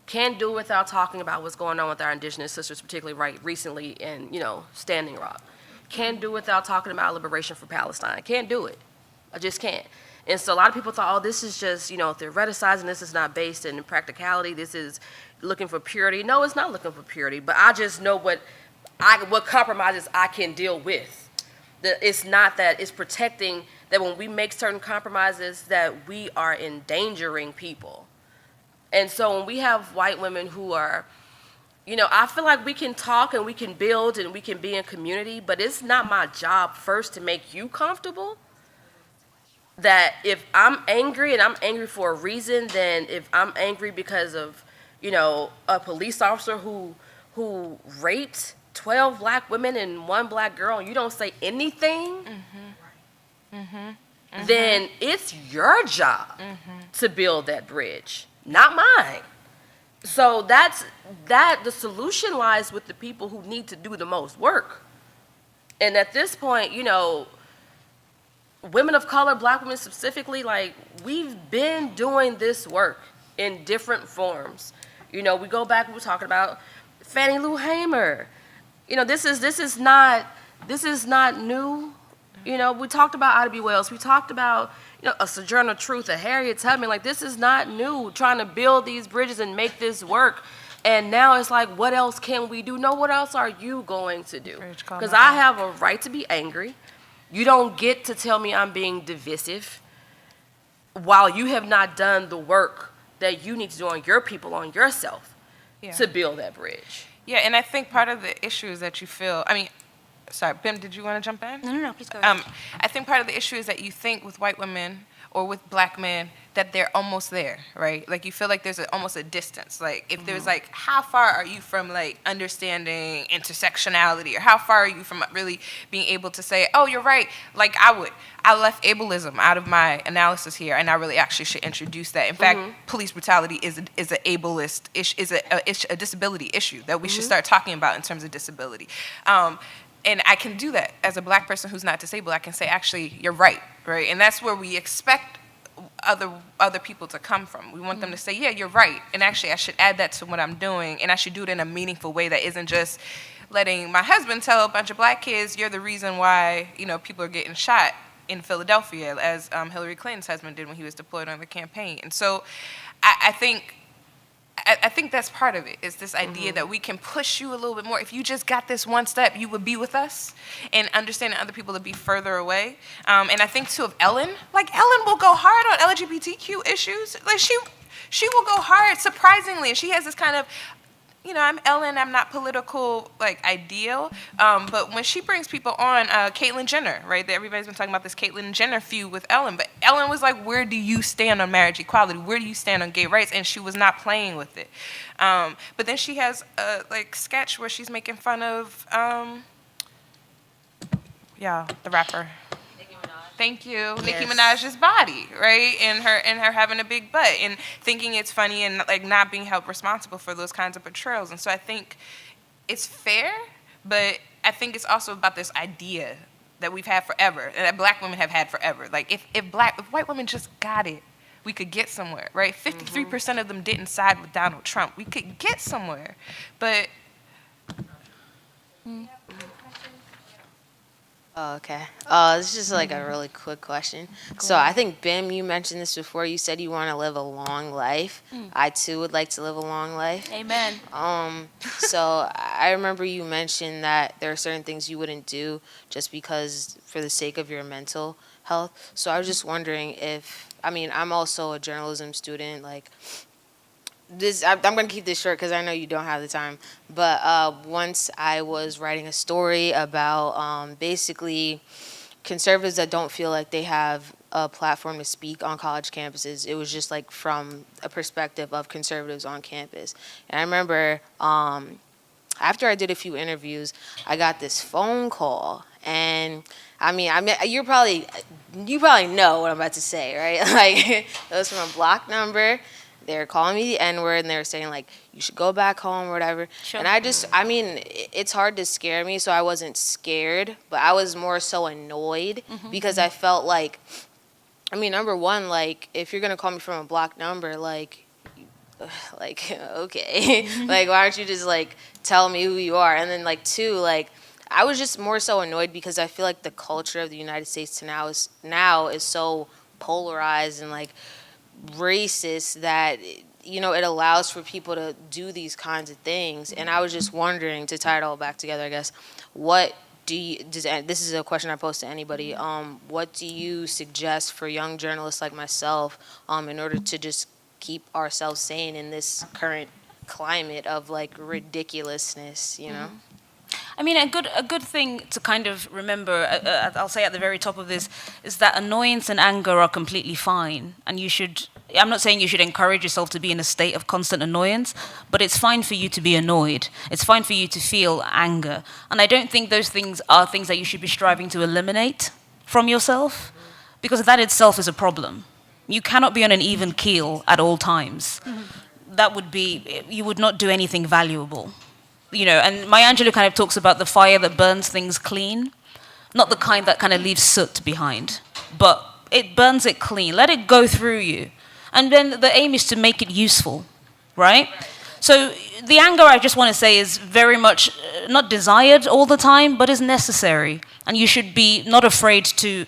Can't do it without talking about what's going on with our indigenous sisters, particularly right recently in, Standing Rock. Can't do it without talking about liberation for Palestine. Can't do it. I just can't. And so a lot of people thought, this is just, theoreticizing, this is not based in practicality, this is looking for purity. No, it's not looking for purity, but I just know what compromises I can deal with. It's not that, it's protecting that when we make certain compromises that we are endangering people. And so when we have white women who are, I feel like we can talk and we can build and we can be in community, but it's not my job first to make you comfortable. That if I'm angry and I'm angry for a reason, then if I'm angry because of, a police officer who raped 12 black women and 1 black girl, and you don't say anything, then it's your job to build that bridge, not mine. So the solution lies with the people who need to do the most work. And at this point, women of color, black women specifically, we've been doing this work in different forms. We go back, we were talking about Fannie Lou Hamer. This is not new. You know, we talked about Ida B. Wells. We talked about, you know, a Sojourner Truth, a Harriet Tubman. Like, this is not new, trying to build these bridges and make this work. And now it's like, what else can we do? No, what else are you going to do? Because I have a right to be angry. You don't get to tell me I'm being divisive while you have not done the work that you need to do on your people, on yourself, to build that bridge. Yeah, and I think part of the issue is that you feel, I mean, sorry, Bim, did you want to jump in? No, please go ahead. I think part of the issue is that you think with white women or with black men that they're almost there, right? Like, you feel like there's almost a distance. Like, if there's like, how far are you from like understanding intersectionality, or how far are you from really being able to say, oh, you're right, like I left ableism out of my analysis here, and I really actually should introduce that. In fact, police brutality is an ableist issue, is a disability issue that we should start talking about in terms of disability. And I can do that as a black person who's not disabled. I can say, actually, you're right, right? And that's where we expect other people to come from. We want them to say, yeah, you're right. And actually, I should add that to what I'm doing, and I should do it in a meaningful way that isn't just letting my husband tell a bunch of black kids, you're the reason why, you know, people are getting shot in Philadelphia, as Hillary Clinton's husband did when he was deployed on the campaign. And so I think that's part of it, is this idea that we can push you a little bit more. If you just got this one step, you would be with us, and understanding other people to be further away. And I think, too, of Ellen. Like, Ellen will go hard on LGBTQ issues. Like, she will go hard, surprisingly. And she has this kind of, you know, I'm Ellen, I'm not political, like, ideal. But when she brings people on, Caitlyn Jenner, right? Everybody's been talking about this Caitlyn Jenner feud with Ellen. But Ellen was like, where do you stand on marriage equality? Where do you stand on gay rights? And she was not playing with it. But then she has a, like, sketch where she's making fun of, the rapper. Thank you. Nicki Minaj's body, right? And her having a big butt and thinking it's funny and like not being held responsible for those kinds of portrayals. And so I think it's fair, but I think it's also about this idea that we've had forever, and that black women have had forever. Like, if white women just got it, we could get somewhere, right? 53% of them didn't side with Donald Trump. We could get somewhere, but. Oh, okay. This is just like a really quick question. So I think, Bim, you mentioned this before. You said you want to live a long life. I, too, would like to live a long life. Amen. So I remember you mentioned that there are certain things you wouldn't do just because for the sake of your mental health. So I was just wondering if, I mean, I'm also a journalism student, like, I'm going to keep this short because I know you don't have the time. But once I was writing a story about basically conservatives that don't feel like they have a platform to speak on college campuses. It was just like from a perspective of conservatives on campus. And I remember after I did a few interviews, I got this phone call. And I mean, you probably know what I'm about to say, right? Like, it was from a block number. They were calling me the N-word, and they were saying, like, you should go back home or whatever. Sure. And I mean, it's hard to scare me, so I wasn't scared, but I was more so annoyed because I felt like, I mean, number one, like, if you're going to call me from a block number, like, okay. Like, why don't you just, like, tell me who you are? And then, like, two, like, I was just more so annoyed because I feel like the culture of the United States now is so polarized and, like, racist that, you know, it allows for people to do these kinds of things. And I was just wondering, to tie it all back together, I guess, this is a question I pose to anybody, what do you suggest for young journalists like myself in order to just keep ourselves sane in this current climate of, like, ridiculousness, you know? I mean, a good thing to kind of remember, I'll say at the very top of this, is that annoyance and anger are completely fine. And you should, I'm not saying you should encourage yourself to be in a state of constant annoyance, but it's fine for you to be annoyed. It's fine for you to feel anger. And I don't think those things are things that you should be striving to eliminate from yourself, because that itself is a problem. You cannot be on an even keel at all times. That would be, you would not do anything valuable. You know, and Maya Angelou kind of talks about the fire that burns things clean, not the kind that kind of leaves soot behind, but it burns it clean. Let it go through you. And then the aim is to make it useful, right? So the anger, I just want to say, is very much not desired all the time, but is necessary. And you should be not afraid to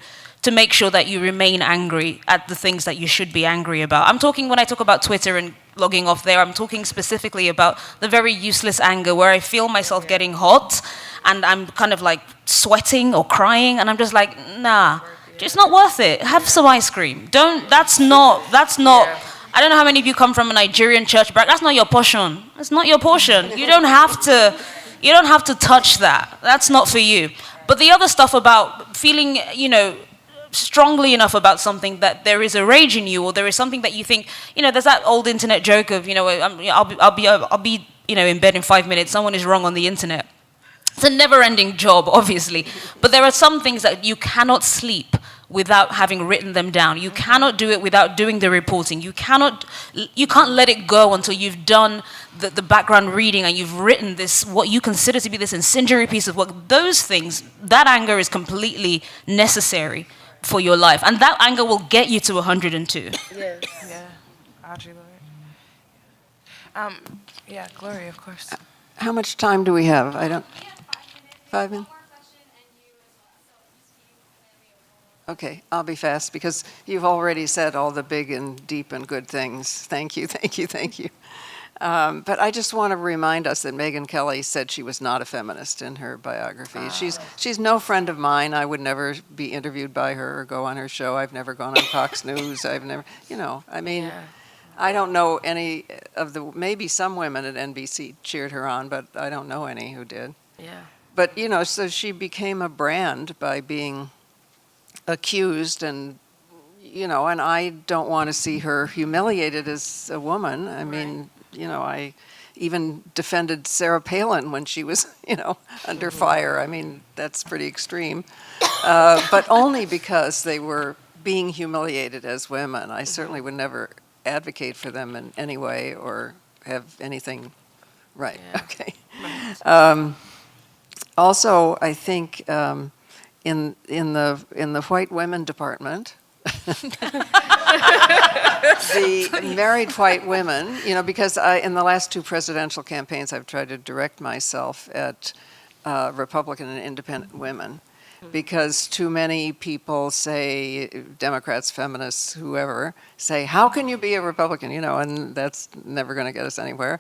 make sure that you remain angry at the things that you should be angry about. I'm talking, when I talk about Twitter and logging off there, I'm talking specifically about the very useless anger where I feel myself getting hot and I'm kind of like sweating or crying, and I'm just like, nah, it's not worth it. Have some ice cream. That's not, I don't know how many of you come from a Nigerian church background. That's not your portion. It's not your portion. You don't have to touch that. That's not for you. But the other stuff about feeling, strongly enough about something that there is a rage in you, or there is something that you think, there's that old internet joke of, I'll be in bed in 5 minutes. Someone is wrong on the internet. It's a never-ending job, obviously. But there are some things that you cannot sleep without having written them down. You cannot do it without doing the reporting. You can't let it go until you've done the background reading and you've written this, what you consider to be this incendiary piece of work. Those things, that anger is completely necessary for your life. And that anger will get you to 102. Yes. Yeah. Audrey Lord. Yeah, Gloria, of course. How much time do we have? 5 minutes? Okay, I'll be fast because you've already said all the big and deep and good things. Thank you, thank you, thank you. But I just want to remind us that Megyn Kelly said she was not a feminist in her biography. She's no friend of mine. I would never be interviewed by her or go on her show. I've never gone on Fox News. I've never, I don't know any of the, maybe some women at NBC cheered her on, but I don't know any who did. Yeah. But, so she became a brand by being accused and, and I don't want to see her humiliated as a woman. I mean, I even defended Sarah Palin when she was, under fire. I mean, that's pretty extreme. But only because they were being humiliated as women. I certainly would never advocate for them in any way or have anything right. Yeah. Okay. Right. Also, I think in the white women department, the married white women, because in the last 2 presidential campaigns, I've tried to direct myself at Republican and independent women, because too many people say, Democrats, feminists, whoever, say, how can you be a Republican? And that's never going to get us anywhere.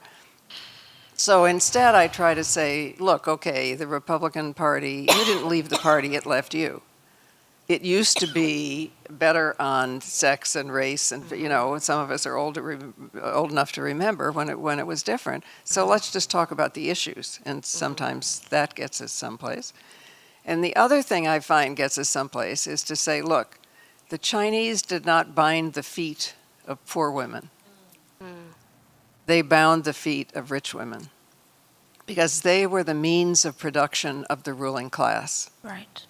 So instead, I try to say, look, okay, the Republican Party, you didn't leave the party, it left you. It used to be better on sex and race, and some of us are old enough to remember when it was different. So let's just talk about the issues, and sometimes that gets us someplace. And the other thing I find gets us someplace is to say, look, the Chinese did not bind the feet of poor women. They bound the feet of rich women because they were the means of production of the ruling class. Right.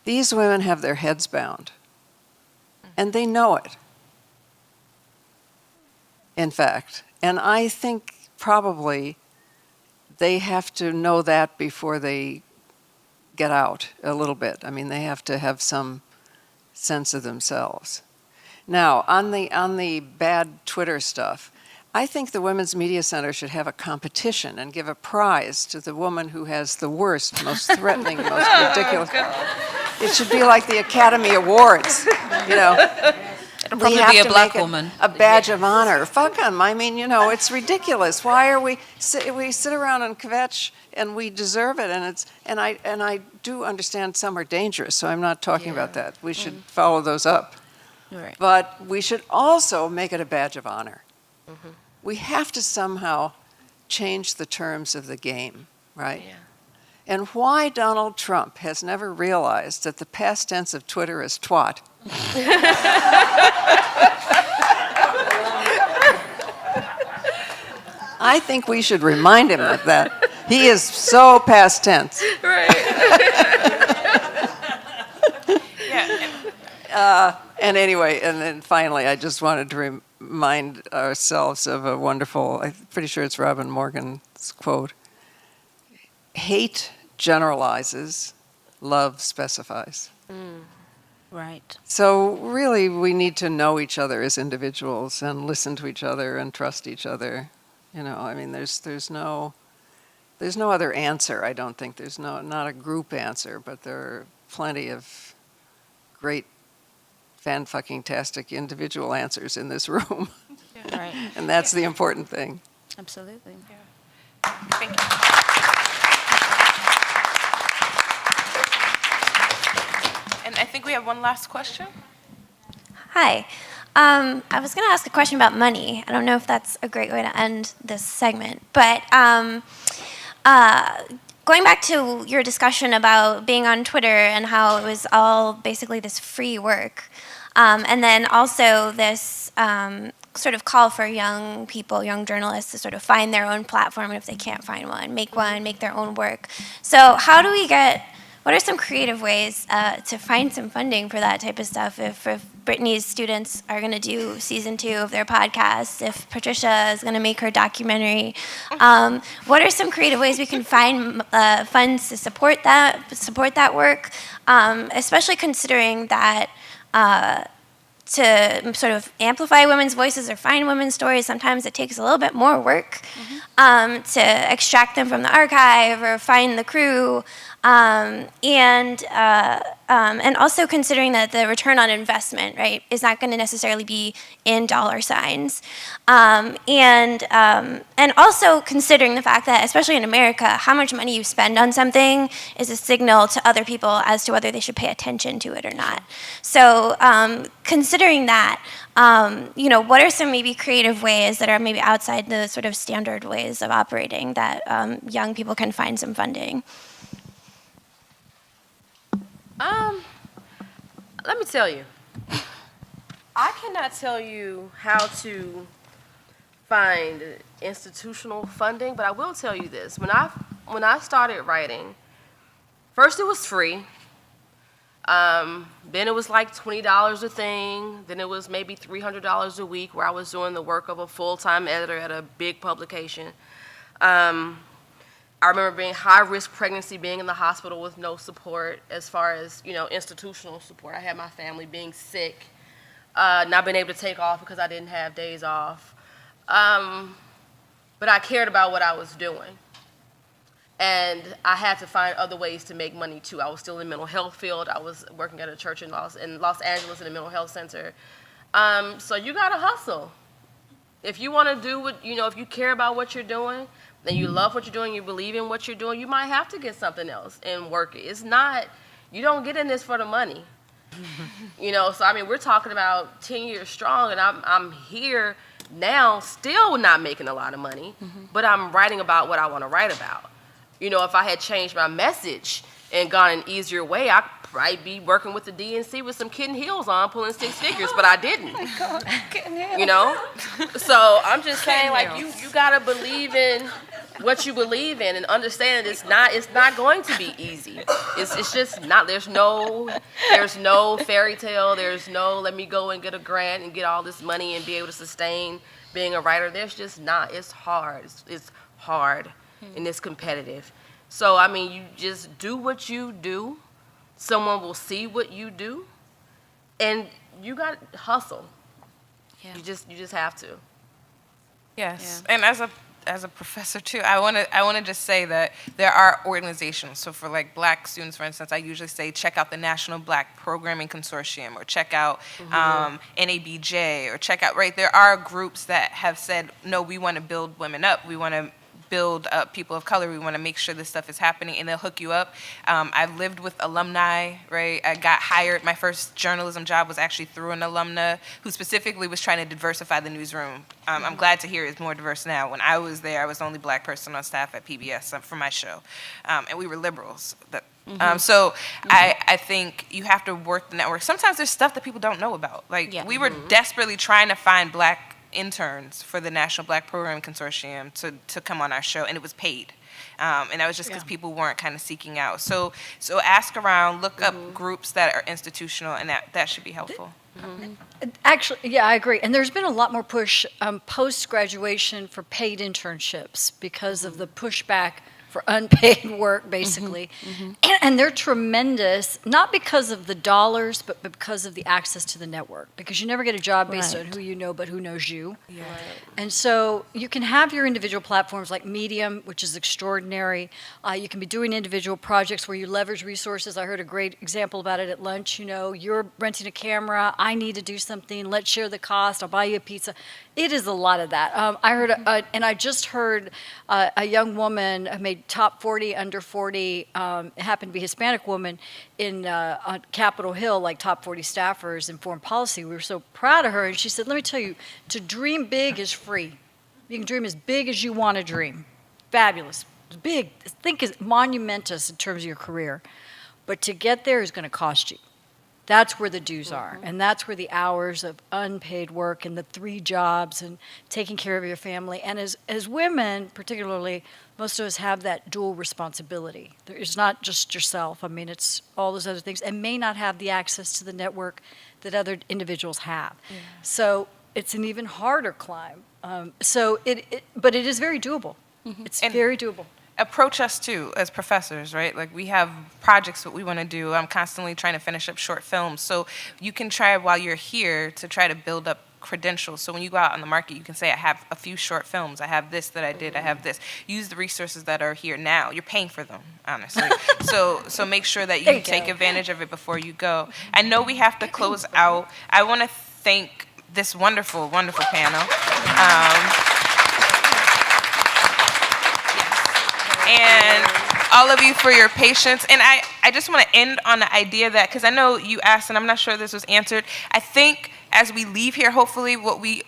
These women have their heads bound, and they know it, in fact. And I think probably they have to know that before they get out a little bit. I mean, they have to have some sense of themselves. Now, on the bad Twitter stuff, I think the Women's Media Center should have a competition and give a prize to the woman who has the worst, most threatening, most ridiculous. It should be like the Academy Awards, It'll probably be a black woman. A badge of honor. Fuck them. I mean, it's ridiculous. Why are we sit around and kvetch and we deserve it, and I do understand some are dangerous, so I'm not talking about that. We should follow those up. Right. But we should also make it a badge of honor. Mm-hmm. We have to somehow change the terms of the game, right? Yeah. And why Donald Trump has never realized that the past tense of Twitter is twat. I think we should remind him of that. He is so past tense. Right. And anyway, and then finally, I just wanted to remind ourselves of a wonderful, I'm pretty sure it's Robin Morgan's quote, hate generalizes, love specifies. Right. So really, we need to know each other as individuals and listen to each other and trust each other. I mean, there's no, There's no other answer, I don't think. There's not a group answer, but there are plenty of great fan-fucking-tastic individual answers in this room. Right. And that's the important thing. Absolutely. Thank you. And I think we have one last question. Hi. I was going to ask a question about money. I don't know if that's a great way to end this segment, but going back to your discussion about being on Twitter and how it was all basically this free work, and then also this sort of call for young people, young journalists to sort of find their own platform, and if they can't find one, make their own work. So how do we what are some creative ways to find some funding for that type of stuff? If Brittany's students are going to do season 2 of their podcast, if Patricia is going to make her documentary, what are some creative ways we can find funds to support that work, especially considering that to sort of amplify women's voices or find women's stories, sometimes it takes a little bit more work to extract them from the archive or find the crew. And also considering that the return on investment, right, is not going to necessarily be in dollar signs. And also considering the fact that, especially in America, how much money you spend on something is a signal to other people as to whether they should pay attention to it or not. So considering that, what are some maybe creative ways that are maybe outside the sort of standard ways of operating that young people can find some funding? Let me tell you, I cannot tell you how to find institutional funding, but I will tell you this. When I started writing, first it was free. Then it was like $20 a thing. Then it was maybe $300 a week where I was doing the work of a full-time editor at a big publication. I remember being high-risk pregnancy, being in the hospital with no support as far as, institutional support. I had my family being sick, not being able to take off because I didn't have days off. But I cared about what I was doing. And I had to find other ways to make money, too. I was still in the mental health field. I was working at a church in Los Angeles in a mental health center. So you got to hustle. If you want to do what, if you care about what you're doing, and you love what you're doing, you believe in what you're doing, you might have to get something else and work it. It's not, you don't get in this for the money. So I mean, we're talking about 10 years strong, and I'm here now still not making a lot of money, but I'm writing about what I want to write about. If I had changed my message and gone an easier way, I'd probably be working with the DNC with some kitten heels on, pulling 6 figures, but I didn't. Oh my God, kitten heels. So I'm just saying, like, you gotta believe in what you believe in and understand it's not going to be easy. It's just not. There's no fairy tale. There's no let me go and get a grant and get all this money and be able to sustain being a writer. There's just not. It's hard. It's hard and it's competitive. So I mean, you just do what you do. Someone will see what you do, and you got to hustle. Yeah. You just have to. Yes, yeah. And as a professor too, I want to just say that there are organizations. So for like Black students, for instance, I usually say check out the National Black Programming Consortium, or check out NABJ, or check out, right? There are groups that have said, no, we want to build women up. We want to build up people of color. We want to make sure this stuff is happening, and they'll hook you up. I've lived with alumni, right? I got hired. My first journalism job was actually through an alumna who specifically was trying to diversify the newsroom. I'm glad to hear it's more diverse now. When I was there, I was the only Black person on staff at PBS for my show, and we were liberals. So I think you have to work the network. Sometimes there's stuff that people don't know about. Like we were desperately trying to find Black interns for the National Black Programming Consortium to come on our show, and it was paid. And that was just because people weren't kind of seeking out. So ask around, look up groups that are institutional, and that should be helpful. Actually, yeah, I agree. And there's been a lot more push post-graduation for paid internships because of the pushback for unpaid work, basically. And they're tremendous, not because of the dollars, but because of the access to the network. Because you never get a job based on who you know, but who knows you. Yeah. And so you can have your individual platforms like Medium, which is extraordinary. You can be doing individual projects where you leverage resources. I heard a great example about it at lunch. You know, you're renting a camera. I need to do something. Let's share the cost. I'll buy you a pizza. It is a lot of that. I heard, and I just heard a young woman who made top 40, under 40, it happened to be a Hispanic woman on Capitol Hill, like top 40 staffers in foreign policy. We were so proud of her. And she said, let me tell you, to dream big is free. You can dream as big as you want to dream. Fabulous. Big. Think is monumentous in terms of your career. But to get there is going to cost you. That's where the dues are, and that's where the hours of unpaid work and the 3 jobs and taking care of your family. And as women, particularly, most of us have that dual responsibility. It's not just yourself. I mean, it's all those other things, and may not have the access to the network that other individuals have. Yeah. So it's an even harder climb. But it is very doable. It's very doable. Approach us too as professors, right? Like we have projects that we want to do. I'm constantly trying to finish up short films. So you can try while you're here to try to build up credentials. So when you go out on the market, you can say, I have a few short films. I have this that I did. I have this. Use the resources that are here now. You're paying for them, honestly. So make sure that you take advantage of it before you go. I know we have to close out. I want to thank this wonderful, wonderful panel. And all of you for your patience. And I just want to end on the idea that, because I know you asked, and I'm not sure this was answered, I think as we leave here, hopefully what we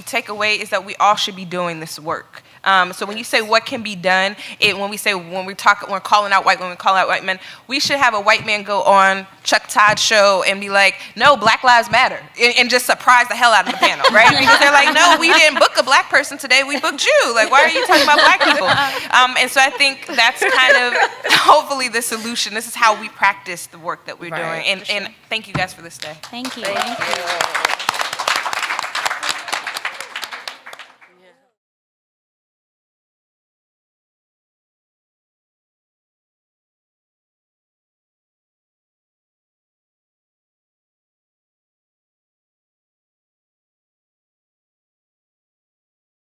take away is that we all should be doing this work. So when you say what can be done, when we're calling out white women, calling out white men, we should have a white man go on Chuck Todd's show and be like, no, Black Lives Matter, and just surprise the hell out of the panel, right? Because they're like, no, we didn't book a black person today, we booked you. Like, why are you talking about black people? And so I think that's kind of hopefully the solution. This is how we practice the work that we're doing. And thank you guys for this day. Thank you. Thank you.